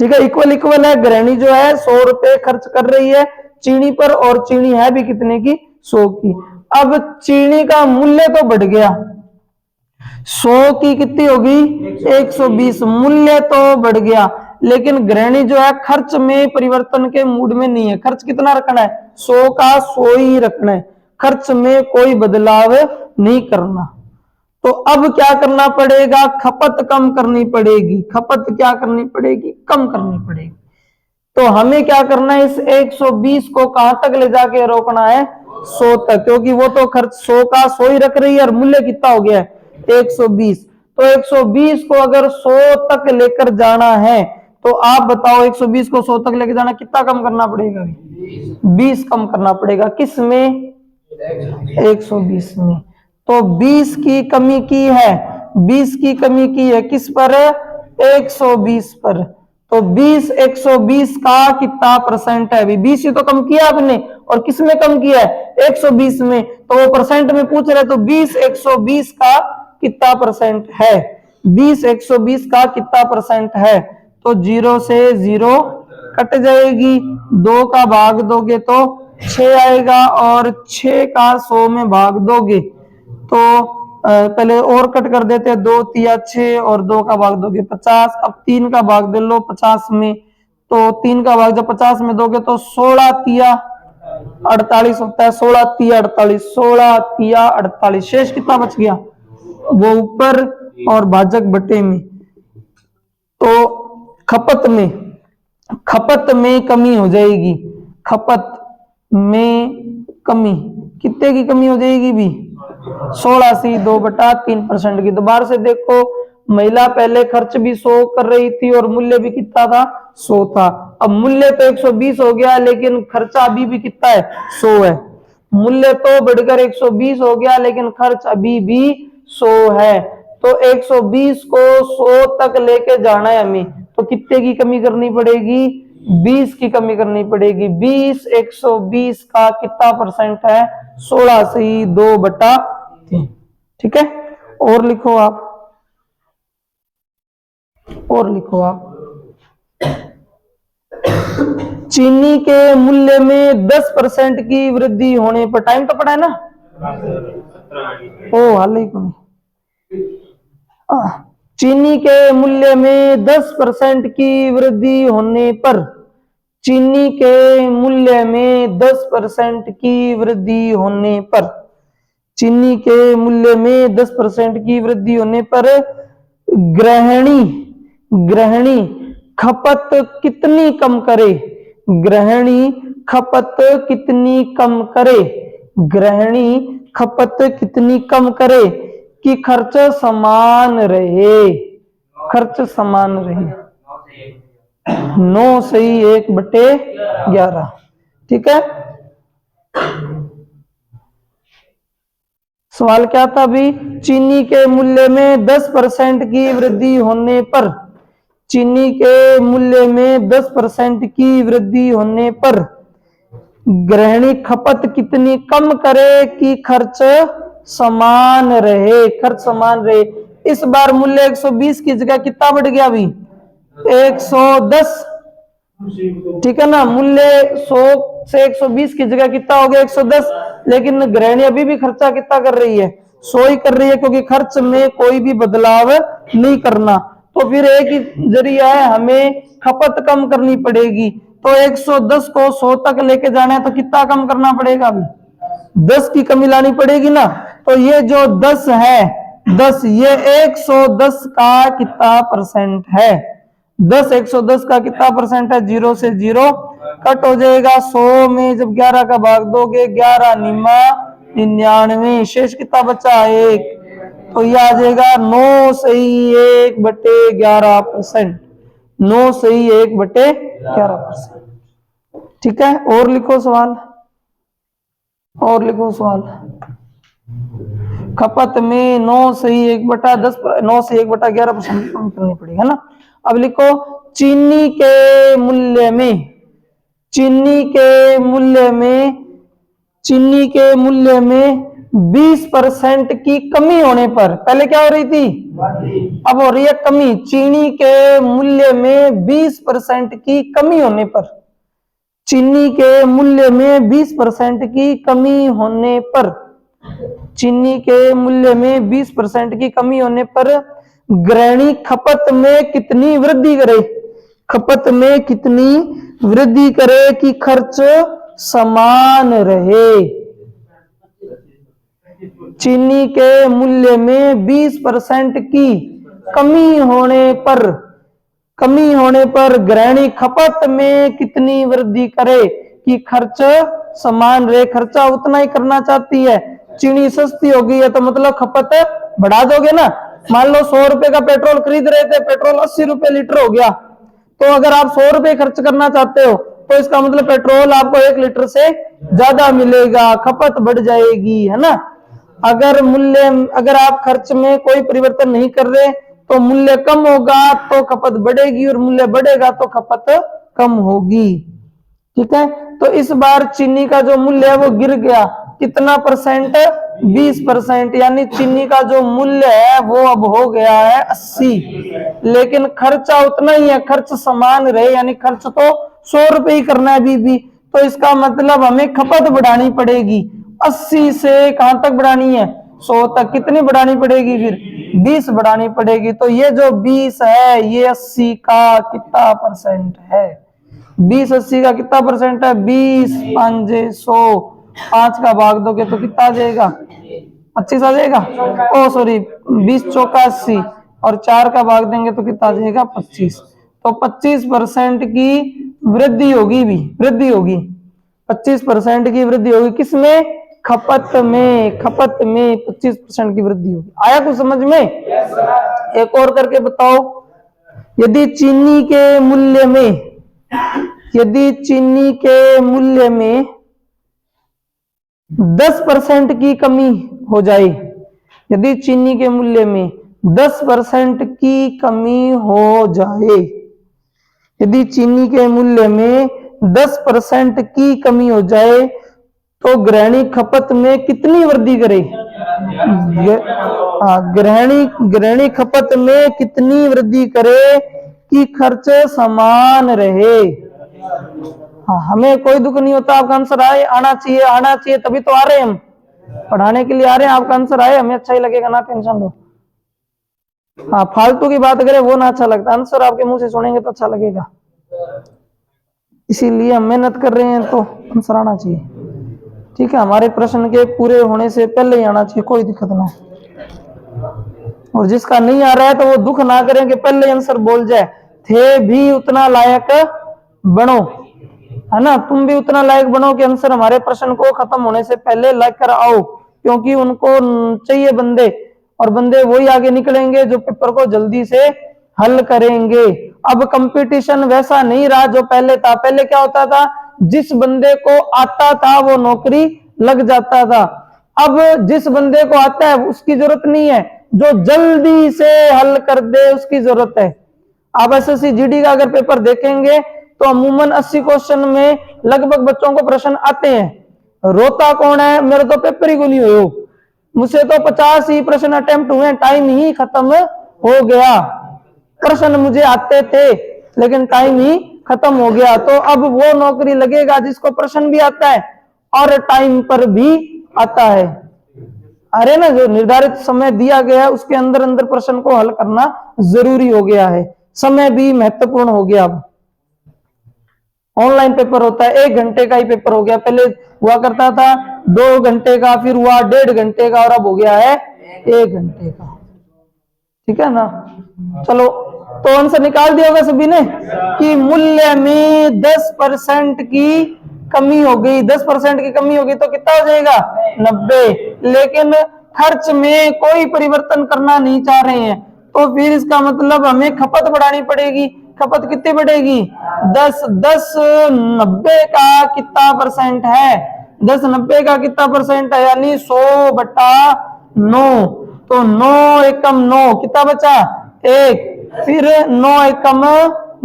ठीक है। इक्वल है। गृहिणी जो है 100 रुपए खर्च कर रही है चीनी पर, और चीनी है भी कितने की? 100 की। अब चीनी का मूल्य तो बढ़ गया, 100 की कितनी होगी? 120। मूल्य तो बढ़ गया, लेकिन गृहिणी जो है खर्च में परिवर्तन के मूड में नहीं है। खर्च कितना रखना है? 100 का 100 ही रखना है, खर्च में कोई बदलाव नहीं करना। तो अब क्या करना पड़ेगा? खपत कम करनी पड़ेगी। खपत क्या करनी पड़ेगी? कम करनी पड़ेगी। तो हमें क्या करना है? इस 120 को कहां तक ले जाके रोकना है? 100 तक, क्योंकि वो तो खर्च 100 का 100 ही रख रही है और मूल्य कितना हो गया है? 120। तो 120 को अगर 100 तक लेकर जाना है, तो आप बताओ 120 को 100 तक लेकर जाना, कितना कम करना पड़ेगा? 20 कम करना पड़ेगा। किस में? 120 में। तो 20 की कमी की है, 20 की कमी की है किस पर? 120 पर। तो 20 120 का कितना परसेंट है? अभी 20 ही तो कम किया आपने, और किस में कम किया है? 120 में। तो वो परसेंट में पूछ रहे, तो 20 120 का कितना परसेंट है? 20 120 का कितना परसेंट है? तो 0 से 0 कट जाएगी, 2 का भाग दोगे तो 6 आएगा, और 6 का 100 में भाग दोगे तो पहले और कट कर देते हैं, 2 तिया 6 और 2 का भाग दोगे 50। अब 3 का भाग दे लो 50 में, तो 3 का भाग जब 50 में दोगे तो 16 तिया 48 होता है। 16 तिया 48, 16 तिया 48। शेष कितना बच गया? वो ऊपर और भाजक बटे में। तो खपत में कमी हो जाएगी। खपत में कमी कितने की कमी हो जाएगी भी? 16 से 2/3% की। दोबारा से देखो, महिला पहले खर्च भी 100 कर रही थी और मूल्य भी कितना था? 100 था। अब मूल्य तो 120 हो गया, लेकिन खर्चा अभी भी कितना है? 100 है। मूल्य तो बढ़कर 120 हो गया, लेकिन खर्च अभी भी 100 है। तो 120 को 100 तक लेके जाना है हमें, तो कितने की कमी करनी पड़ेगी? 20 की कमी करनी पड़ेगी। 20 120 का कितना परसेंट है? 16 से 2/3। ठीक है, और लिखो आप, और लिखो आप। चीनी के मूल्य में 10% की वृद्धि होने पर, टाइम तो पड़ा है ना? ओ हाल ही को नहीं। चीनी के मूल्य में 10% की वृद्धि होने पर, चीनी के मूल्य में 10% की वृद्धि होने पर, चीनी के मूल्य में 10% की वृद्धि होने पर गृहिणी खपत कितनी कम करे? गृहिणी खपत कितनी कम करे? गृहिणी खपत कितनी कम करे कि खर्च समान रहे? खर्च समान रहे। 9 सही 1/11। ठीक है, सवाल क्या था अभी? चीनी के मूल्य में 10% की वृद्धि होने पर, चीनी के मूल्य में 10% की वृद्धि होने पर गृहिणी खपत कितनी कम करे कि खर्च समान रहे? खर्च समान रहे। इस बार मूल्य 120 की जगह कितना बढ़ गया अभी? 110। ठीक है ना, मूल्य 100 से 120 की जगह कितना हो गया? 110। लेकिन गृहिणी अभी भी खर्चा कितना कर रही है? 100 ही कर रही है, क्योंकि खर्च में कोई भी बदलाव नहीं करना। तो फिर एक ही जरिया है, हमें खपत कम करनी पड़ेगी। तो 110 को 100 तक लेके जाना है, तो कितना कम करना पड़ेगा अभी? 10 की कमी लानी पड़ेगी ना। तो ये जो 10 है, 10 ये 110 का कितना परसेंट है? 10 110 का कितना परसेंट है? 0 से 0 कट हो जाएगा। 100 में जब 11 का भाग दोगे, 11 निमा 99, शेष कितना बचा? 1। तो ये आ जाएगा 9 सही 1/11%। 9 सही 1/11%। ठीक है, और लिखो सवाल, और लिखो सवाल। खपत में 9 सही 1/10, 9 से 1/11% कम करनी पड़ेगी, है ना। अब लिखो, चीनी के मूल्य में, चीनी के मूल्य में, चीनी के मूल्य में 20% की कमी होने पर, पहले क्या हो रही थी? अब हो रही है कमी। चीनी के मूल्य में 20% की कमी होने पर, चीनी के मूल्य में 20% की कमी होने पर, चीनी के मूल्य में 20% की कमी होने पर गृहिणी खपत में कितनी वृद्धि करे? खपत में कितनी वृद्धि करे कि खर्च समान रहे? चीनी के मूल्य में 20% की कमी होने पर, कमी होने पर गृहिणी खपत में कितनी वृद्धि करे कि खर्च समान रहे? खर्चा उतना ही करना चाहती है। चीनी सस्ती हो गई है तो मतलब खपत बढ़ा दोगे ना। मान लो 100 रुपए का पेट्रोल खरीद रहे थे, पेट्रोल 80 रुपए लीटर हो गया, तो अगर आप 100 रुपए खर्च करना चाहते हो तो इसका मतलब पेट्रोल आपको 1 लीटर से ज्यादा मिलेगा, खपत बढ़ जाएगी, है ना। अगर आप खर्च में कोई परिवर्तन नहीं कर रहे तो मूल्य कम होगा तो खपत बढ़ेगी, और मूल्य बढ़ेगा तो खपत कम होगी। ठीक है, तो इस बार चीनी का जो मूल्य है वो गिर गया, कितना परसेंट? 20%, यानी चीनी का जो मूल्य है वो अब हो गया है 80, लेकिन खर्चा उतना ही है, खर्च समान रहे, यानी खर्च तो 100 रुपए ही करना है अभी भी। तो इसका मतलब हमें खपत बढ़ानी पड़ेगी, 80 से कहां तक बढ़ानी है? 100 तक। कितनी बढ़ानी पड़ेगी फिर? 20 बढ़ानी पड़ेगी। तो ये जो 20 है ये 80 का कितना परसेंट है? 20 80 का कितना परसेंट है? 20 5 100, 5 का भाग दोगे तो कितना आ जाएगा? 25 आ जाएगा। ओ सॉरी, 20 चौका 80 और 4 का भाग देंगे तो कितना आ जाएगा? 25। तो 25% की वृद्धि होगी, 25% की वृद्धि होगी। किसमें? खपत में। खपत में 25% की वृद्धि होगी। आया कुछ समझ में? एक और करके बताओ। यदि चीनी के मूल्य में 10% की कमी हो जाए, यदि चीनी के मूल्य में 10% की कमी हो जाए, यदि चीनी के मूल्य में 10% की कमी हो जाए तो गृहिणी खपत में कितनी वृद्धि करे? गृहिणी खपत में कितनी वृद्धि करे कि खर्च समान रहे? हाँ, हमें कोई दुख नहीं होता, आपका आंसर आना चाहिए, तभी तो आ रहे हैं हम पढ़ाने के लिए, आ रहे हैं। आपका आंसर आए, हमें अच्छा ही लगेगा, ना टेंशन लो। हाँ, फालतू की बात करें वो ना अच्छा लगता, आंसर आपके मुंह से सुनेंगे तो अच्छा लगेगा। इसीलिए हम मेहनत कर रहे हैं तो आंसर आना चाहिए। ठीक है, हमारे प्रश्न के पूरे होने से पहले ही आना चाहिए, कोई दिक्कत ना। और जिसका नहीं आ रहा है तो वो दुख ना करें कि पहले आंसर बोल जाए। थे भी उतना लायक बनो, है ना, तुम भी उतना लायक बनो कि आंसर हमारे प्रश्न को खत्म होने से पहले लाइक कर आओ, क्योंकि उनको चाहिए बंदे, और बंदे वही आगे निकलेंगे जो पेपर को जल्दी से हल करेंगे। अब कंपटीशन वैसा नहीं रहा जो पहले था। पहले क्या होता था? जिस बंदे को आता था वो नौकरी लग जाता था। अब जिस बंदे को आता है उसकी जरूरत नहीं है, जो जल्दी से हल कर दे उसकी जरूरत है। आप एसएससी जीडी का अगर पेपर देखेंगे तो अमूमन 80 क्वेश्चन में लगभग बच्चों को प्रश्न आते हैं। रोता कौन है? मेरे तो पेपर ही को नहीं हो, मुझसे तो 50 ही प्रश्न अटेम्प्ट हुए, टाइम ही खत्म हो गया। प्रश्न मुझे आते थे लेकिन टाइम ही खत्म हो गया। तो अब वो नौकरी लगेगा जिसको प्रश्न भी आता है और टाइम पर भी आता है। अरे ना, जो निर्धारित समय दिया गया है उसके अंदर अंदर प्रश्न को हल करना जरूरी हो गया है, समय भी महत्वपूर्ण हो गया। अब ऑनलाइन पेपर होता है, 1 घंटे का ही पेपर हो गया। पहले हुआ करता था 2 घंटे का, फिर हुआ 1.5 घंटे का, और अब हो गया है 1 घंटे का। ठीक है ना? चलो, तो आंसर निकाल दिया होगा सभी ने कि मूल्य में 10% की कमी हो गई। 10% की कमी होगी तो कितना हो जाएगा? 90। लेकिन खर्च में कोई परिवर्तन करना नहीं चाह रहे हैं, तो फिर इसका मतलब हमें खपत बढ़ानी पड़ेगी। खपत कितनी बढ़ेगी? 10 90 का कितना परसेंट है? 10 90 का कितना परसेंट है? यानी 100/9। तो 9 एकम 9 कितना बचा? 1। फिर 9 एकम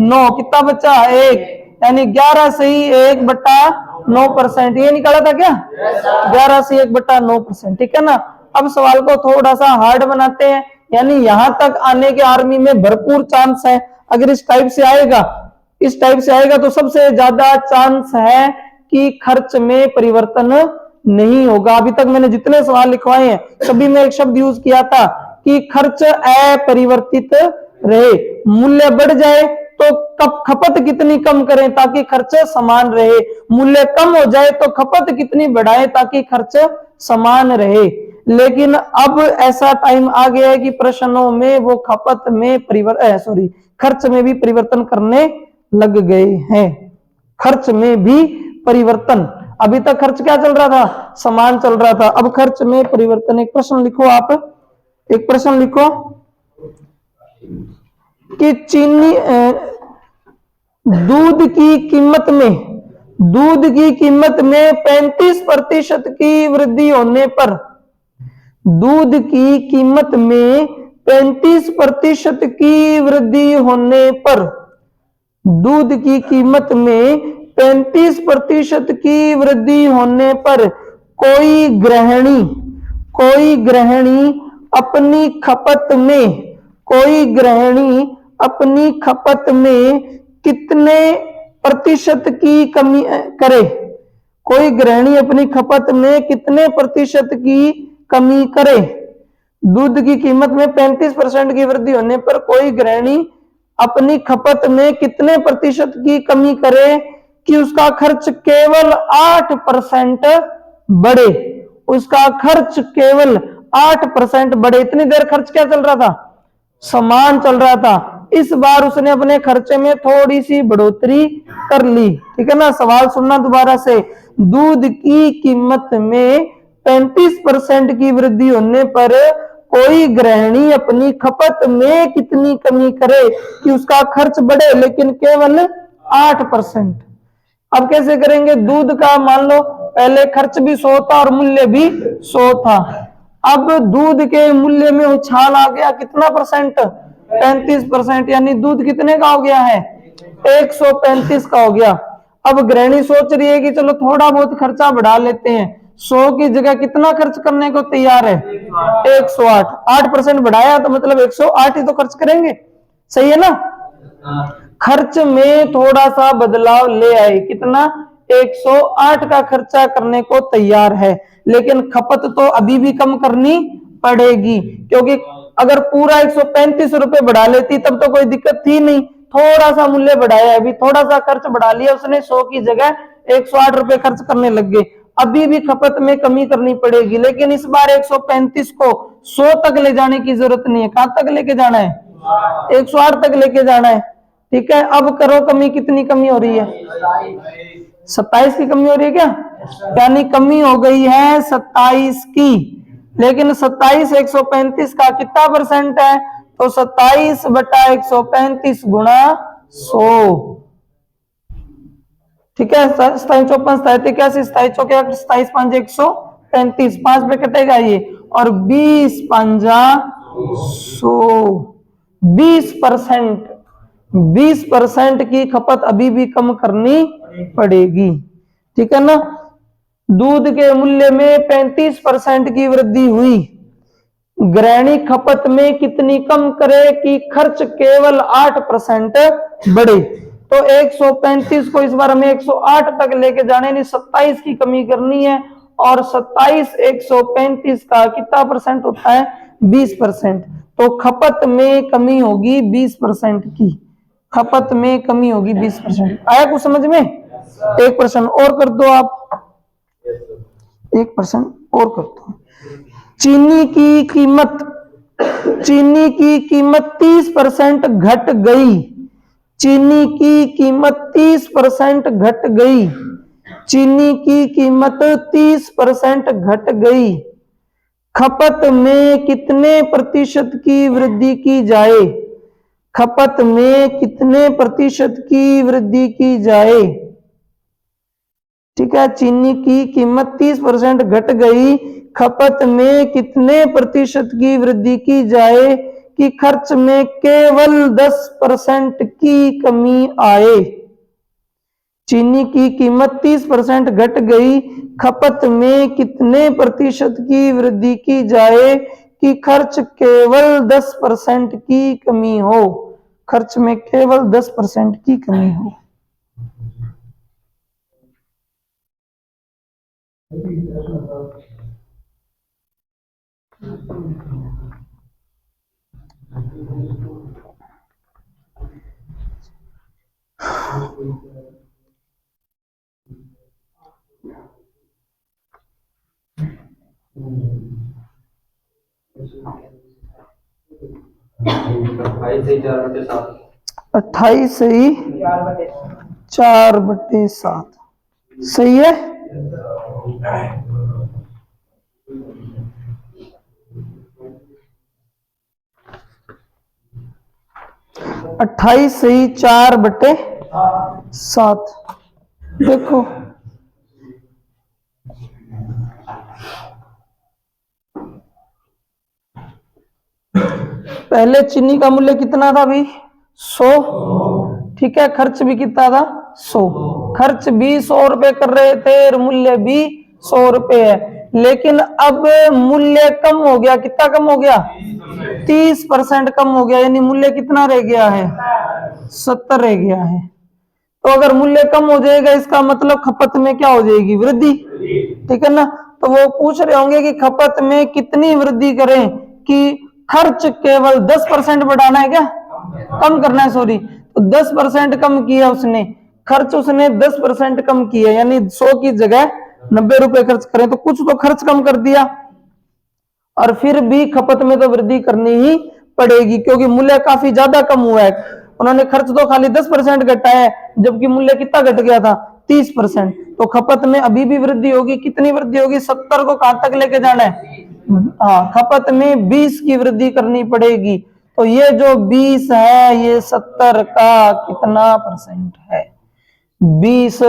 9 कितना बचा? 1। यानी 11 से ही 1/9%। ये निकाला था क्या? 11 से 1/9%। ठीक है ना? अब सवाल को थोड़ा सा हार्ड बनाते हैं, यानी यहां तक आने के आर्मी में भरपूर चांस है। अगर इस टाइप से आएगा तो सबसे ज्यादा चांस है कि खर्च में परिवर्तन नहीं होगा। अभी तक मैंने जितने सवाल लिखवाए हैं सभी में एक शब्द यूज किया था कि खर्च अपरिवर्तित रहे। मूल्य बढ़ जाए तो खपत कितनी कम करें ताकि खर्च समान रहे, मूल्य कम हो जाए तो खपत कितनी बढ़ाएं ताकि खर्च समान रहे। लेकिन अब ऐसा टाइम आ गया है कि प्रश्नों में वो खपत में खर्च में भी परिवर्तन करने लग गए हैं। खर्च में भी परिवर्तन। अभी तक खर्च क्या चल रहा था? समान चल रहा था। अब खर्च में परिवर्तन। एक प्रश्न लिखो आप, एक प्रश्न लिखो कि चीनी दूध की कीमत में 35% की वृद्धि होने पर दूध की कीमत में 35% की वृद्धि होने पर, दूध की कीमत में 35% की वृद्धि होने पर कोई गृहिणी अपनी खपत में, कोई गृहिणी अपनी खपत में कितने प्रतिशत की कमी करे, कोई गृहिणी अपनी खपत में कितने प्रतिशत की कमी करे। दूध की कीमत में 35% की वृद्धि होने पर कोई गृहिणी अपनी खपत में कितने प्रतिशत की कमी करे कि उसका खर्च केवल 8% बढ़े, उसका खर्च केवल 8% बढ़े। इतनी देर खर्च क्या चल रहा था, समान चल रहा था, इस बार उसने अपने खर्चे में थोड़ी सी बढ़ोतरी कर ली। ठीक है ना, सवाल सुनना दोबारा से। दूध की कीमत में 35% की वृद्धि होने पर कोई गृहिणी अपनी खपत में कितनी कमी करे कि उसका खर्च बढ़े लेकिन केवल 8%। अब कैसे करेंगे, दूध का मान लो पहले खर्च भी 100 था और मूल्य भी 100 था, अब दूध के मूल्य में उछाल आ गया, कितना परसेंट, 35%, यानी दूध कितने का हो गया है, 135 का हो गया। अब गृहिणी सोच रही है कि चलो थोड़ा बहुत खर्चा बढ़ा लेते हैं, 100 की जगह कितना खर्च करने को तैयार है, 108, 8% बढ़ाया तो मतलब 108 ही तो खर्च करेंगे, सही है ना। खर्च में थोड़ा सा बदलाव ले आए, कितना, 108 का खर्चा करने को तैयार है, लेकिन खपत तो अभी भी कम करनी पड़ेगी, क्योंकि अगर पूरा 135 रुपए बढ़ा लेती तब तो कोई दिक्कत थी नहीं, थोड़ा सा मूल्य बढ़ाया, अभी थोड़ा सा खर्च बढ़ा लिया उसने, 100 की जगह 108 रुपए खर्च करने लग गए, अभी भी खपत में कमी करनी पड़ेगी, लेकिन इस बार 135 को 100 तक ले जाने की जरूरत नहीं है, कहां तक लेके जाना है, 108 तक लेके जाना है। ठीक है, अब करो कमी, कितनी कमी हो रही है, 27 की कमी हो रही है क्या, यानी कमी हो गई है 27 की, लेकिन 27 135 का कितना परसेंट है, तो 27/135 गुणा 100। ठीक है, 27 चौपन 27 इक्यासी 27 चौके 27 5 135, 5 पे कटेगा ये, और 20 पंजा 100, 20% की खपत अभी भी कम करनी पड़ेगी। ठीक है ना, दूध के मूल्य में 35% की वृद्धि हुई, गृहिणी खपत में कितनी कम करे कि खर्च केवल 8% बढ़े, तो 135 को इस बार हमें 108 तक लेके जाने, यानी 27 की कमी करनी है, और 27 135 का कितना परसेंट होता है, 20%, तो खपत में कमी होगी 20% की, खपत में कमी होगी 20%। आया कुछ समझ में, 1% और कर दो आप, 1% और कर दो। चीनी की कीमत 30% घट गई, चीनी की कीमत 30% घट गई, चीनी की कीमत 30% घट गई, खपत में कितने प्रतिशत की वृद्धि की जाए, खपत में कितने प्रतिशत की वृद्धि की जाए। ठीक है, चीनी की कीमत 30% घट गई, खपत में कितने प्रतिशत की वृद्धि की जाए कि खर्च में केवल 10% की कमी आए। चीनी की कीमत 30% घट गई, खपत में कितने प्रतिशत की वृद्धि की जाए कि खर्च केवल 10% की कमी हो, खर्च में केवल 10% की कमी हो। अट्ठाईस से ही 4/7 सही है। अट्ठाईस से ही 4/7 देखो, पहले चीनी का मूल्य कितना था भाई 100, ठीक है, खर्च भी कितना था 100, खर्च भी 100 रुपए कर रहे थे और मूल्य भी 100 रुपए है, लेकिन अब मूल्य कम हो गया, कितना कम हो गया 30% कम हो गया, यानी मूल्य कितना रह गया है 70 रह गया है। तो अगर मूल्य कम हो जाएगा इसका मतलब खपत में क्या हो जाएगी वृद्धि, ठीक है ना। तो वो पूछ रहे होंगे कि खपत में कितनी वृद्धि करें, कि खर्च केवल 10% बढ़ाना है क्या, कम करना है, सॉरी, तो 10% कम किया उसने, खर्च उसने 10% कम किया, यानी 100 की जगह 90 रुपए खर्च करें, तो कुछ तो खर्च कम कर दिया, और फिर भी खपत में तो वृद्धि करनी ही पड़ेगी क्योंकि मूल्य काफी ज्यादा कम हुआ है। उन्होंने खर्च तो खाली 10% घटाया है, जबकि मूल्य कितना घट गया था 30%, तो खपत में अभी भी वृद्धि होगी, कितनी वृद्धि होगी 70 को कहां तक लेके जाना है, हाँ, खपत में 20 की वृद्धि करनी पड़ेगी। तो ये जो 20 है ये 70 का कितना परसेंट है, 20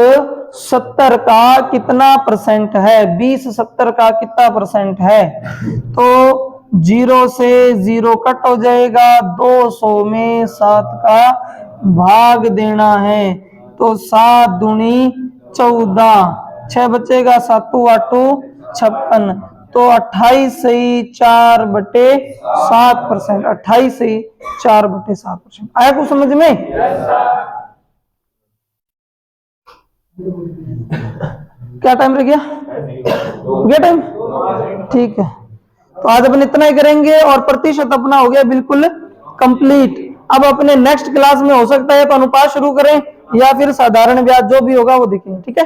70 का कितना परसेंट है, 20 70 का कितना परसेंट है, तो 0 से 0 कट हो जाएगा, 200 में 7 का भाग देना है, तो 7 दूनी 14, 6 बचेगा, 7 8 56, तो 28 से 4/7%, 28 से 4/7%। आया कुछ समझ में? क्या टाइम रह गया, टाइम, ठीक है, तो आज अपन इतना ही करेंगे और प्रतिशत अपना हो गया बिल्कुल कंप्लीट। अब अपने नेक्स्ट क्लास में हो सकता है तो अनुपात शुरू करें या फिर साधारण ब्याज, जो भी होगा वो देखेंगे, ठीक है।